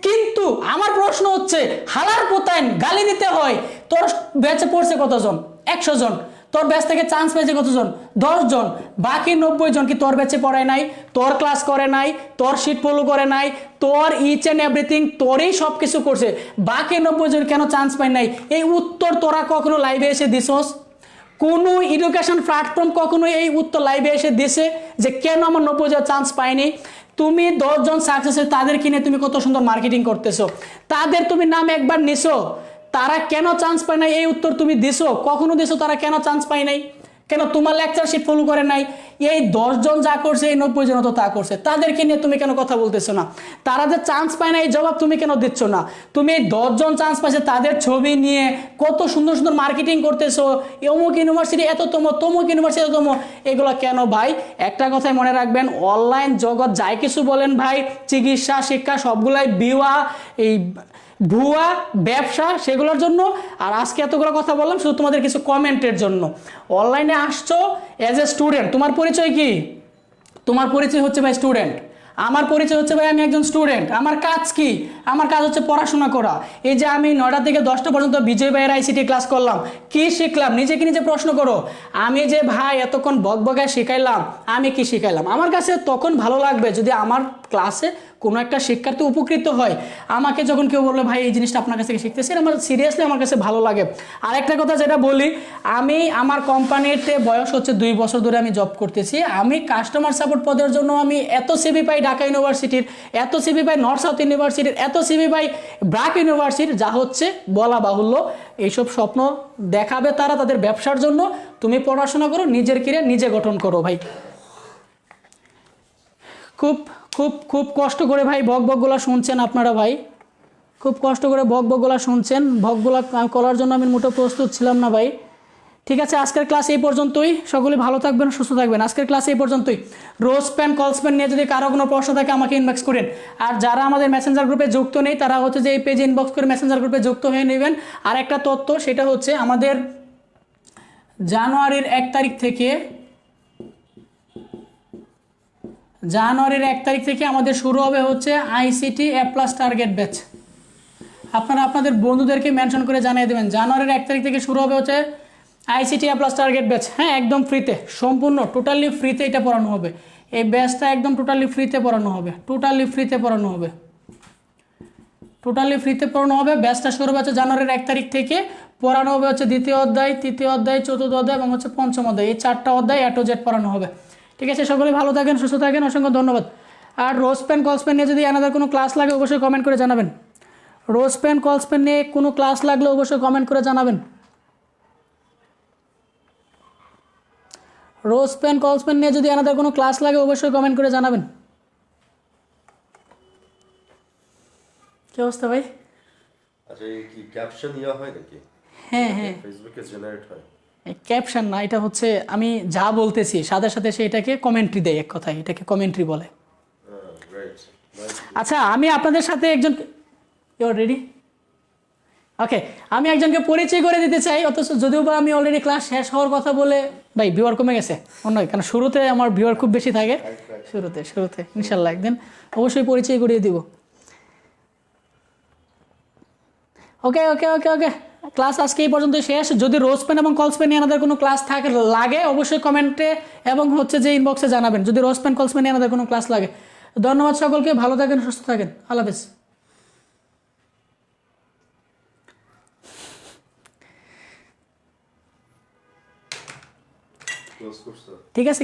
কিন্তু আমার প্রশ্ন হচ্ছে, হালার পোতাইন গালি দিতে হয়, তোর ব্যাচে পড়ছে কতজন? 100 জন, তোর ব্যাচ থেকে চান্স পেয়েছে কতজন? 10 জন, বাকি 90 জন কি তোর ব্যাচে পড়ায় নাই, তোর ক্লাস করে নাই, তোর শিট ফলো করে নাই, তোর ইচ অ্যান্ড এভরিথিং তোরই সব কিছু করছে, বাকি 90 জন কেন চান্স পায় নাই? এই উত্তর তোরা কখনো লাইভে এসে দিছস? কোনো এডুকেশন প্ল্যাটফর্ম কখনো এই উত্তর লাইভে এসে দিছে যে কেন আমার 90 জন চান্স পায়নি? তুমি 10 জন সাকসেস, তাদের কিনে তুমি কত সুন্দর মার্কেটিং করতেছো, তাদের তুমি নাম একবার নিছো, তারা কেন চান্স পায় নাই এই উত্তর তুমি দিছো? কখনো দিছো তারা কেন চান্স পায় নাই? কেন তোমার লেকচার শিট ফলো করে নাই? এই 10 জন যা করছে এই 90 জন তো তা করছে, তাদেরকে নিয়ে তুমি কেন কথা বলতেছো না? তারা যে চান্স পায় না এই জবাব তুমি কেন দিচ্ছ না? তুমি এই 10 জন চান্স পাইছে তাদের ছবি নিয়ে কত সুন্দর সুন্দর মার্কেটিং করতেছো, অমুক ইউনিভার্সিটি এততম, তমুক ইউনিভার্সিটি এততম, এগুলো কেন ভাই? একটা কথাই মনে রাখবেন, অনলাইন জগৎ যাই কিছু বলেন ভাই, চিকিৎসা শিক্ষা সবগুলাই বিওয়া এই ভুয়া ব্যবসা সেগুলোর জন্য। আর আজকে এতগুলো কথা বললাম শুধু তোমাদের কিছু কমেন্টের জন্য। অনলাইনে আসছো অ্যাজ এ স্টুডেন্ট, তোমার পরিচয় কি? তোমার পরিচয় হচ্ছে ভাই স্টুডেন্ট। আমার পরিচয় হচ্ছে ভাই আমি একজন স্টুডেন্ট। আমার কাজ কি? আমার কাজ হচ্ছে পড়াশোনা করা। এই যে আমি 9টা থেকে 10টা পর্যন্ত বিজয় ভাইয়ের আইসিটি ক্লাস করলাম, কি শিখলাম? নিজেকে নিজে প্রশ্ন করো। আমি যে ভাই এতক্ষণ বকবকায় শিখাইলাম, আমি কি শিখাইলাম? আমার কাছে তখন ভালো লাগবে যদি আমার ক্লাসে কোনো একটা শিক্ষার্থী উপকৃত হয়। আমাকে যখন কেউ বললো ভাই এই জিনিসটা আপনার কাছ থেকে শিখতেছি, আমার সিরিয়াসলি আমার কাছে ভালো লাগে। আরেকটা কথা যেটা বলি, আমি আমার কোম্পানিতে বয়স হচ্ছে 2 বছর ধরে আমি জব করতেছি। আমি কাস্টমার সাপোর্ট পদের জন্য আমি এত সিভি পাই ঢাকা ইউনিভার্সিটির, এত সিভি পাই নর্থ সাউথ ইউনিভার্সিটির, এত সিভি পাই ব্র্যাক ইউনিভার্সিটির, যা হচ্ছে বলা বাহুল্য। এইসব স্বপ্ন দেখাবে তারা তাদের ব্যবসার জন্য। তুমি পড়াশোনা করো, নিজের ক্যারিয়ার নিজে গঠন করো ভাই। খুব খুব খুব কষ্ট করে ভাই বকবকগুলো শুনছেন আপনারা ভাই, খুব কষ্ট করে বকবকগুলো শুনছেন। বকগুলো করার জন্য আমি মোটেও প্রস্তুত ছিলাম না ভাই। ঠিক আছে, আজকের ক্লাস এই পর্যন্তই। সকলে ভালো থাকবেন, সুস্থ থাকবেন। আজকের ক্লাস এই পর্যন্তই। রোজ প্যান কলস প্যান নিয়ে যদি কারো কোনো প্রশ্ন থাকে আমাকে ইনবক্স করেন। আর যারা আমাদের মেসেঞ্জার গ্রুপে যুক্ত নেই তারা হচ্ছে যে এই পেজে ইনবক্স করে মেসেঞ্জার গ্রুপে যুক্ত হয়ে নেবেন। আর একটা তথ্য, সেটা হচ্ছে আমাদের জানুয়ারির 1 তারিখ থেকে আমাদের শুরু হবে হচ্ছে আইসিটি এ প্লাস টার্গেট ব্যাচ। আপনারা আপনাদের বন্ধুদেরকে মেনশন করে জানিয়ে দেবেন, জানুয়ারির 1 তারিখ থেকে শুরু হবে হচ্ছে আইসিটি এ প্লাস টার্গেট ব্যাচ। হ্যাঁ, একদম ফ্রিতে, সম্পূর্ণ টোটালি ফ্রিতে এটা পড়ানো হবে। এই ব্যাচটা একদম টোটালি ফ্রিতে পড়ানো হবে, টোটালি ফ্রিতে পড়ানো হবে, টোটালি ফ্রিতে পড়ানো হবে। ব্যাচটা শুরু হবে হচ্ছে জানুয়ারির 1 তারিখ থেকে। পড়ানো হবে হচ্ছে 2য় অধ্যায়, 3য় অধ্যায়, 4র্থ অধ্যায় এবং হচ্ছে 5ম অধ্যায়। এই 4টা অধ্যায় A to Z পড়ানো হবে। ঠিক আছে, সকলে ভালো থাকেন, সুস্থ থাকেন, অসংখ্য ধন্যবাদ। আর রোজ পেন কলস পেন নিয়ে যদি আলাদা কোনো ক্লাস লাগে অবশ্যই কমেন্ট করে জানাবেন। রোজ পেন কলস পেন নিয়ে কোনো ক্লাস লাগলে অবশ্যই কমেন্ট করে জানাবেন। রোজ পেন কলস পেন নিয়ে যদি আলাদা কোনো ক্লাস লাগে অবশ্যই কমেন্ট করে জানাবেন। কি অবস্থা ভাই? আচ্ছা, এই কি ক্যাপশন ইয়া হয় নাকি? হ্যাঁ হ্যাঁ, ফেসবুকে জেনারেট হয়? ক্যাপশন না, এটা হচ্ছে আমি যা বলতেছি সাথে সাথে সে এটাকে কমেন্ট্রি দেয়। এক কথায় এটাকে কমেন্ট্রি বলে। রাইট। আচ্ছা, আমি আপনাদের সাথে একজন, ইউর রেডি? ওকে, আমি একজনকে পরিচয় করে দিতে চাই, অথচ যদিও বা আমি অলরেডি ক্লাস শেষ হওয়ার কথা বলে ভাই ভিউয়ার কমে গেছে অন্য, কারণ শুরুতে আমার ভিউয়ার খুব বেশি থাকে। শুরুতে ইনশাল্লাহ একদিন অবশ্যই পরিচয় করিয়ে দিব। ওকে ওকে ওকে ওকে, ক্লাস আজকে এই পর্যন্ত শেষ। যদি রোজ পেন এবং কলস পেন নিয়ে আমাদের কোনো ক্লাস থাকে লাগে অবশ্যই কমেন্টে এবং হচ্ছে যে ইনবক্সে জানাবেন যদি রোজ পেন কলস পেন নিয়ে আমাদের কোনো ক্লাস লাগে। ধন্যবাদ সকলকে, ভালো থাকেন, সুস্থ থাকেন, আল্লাহ হাফেজ। ঠিক আছে।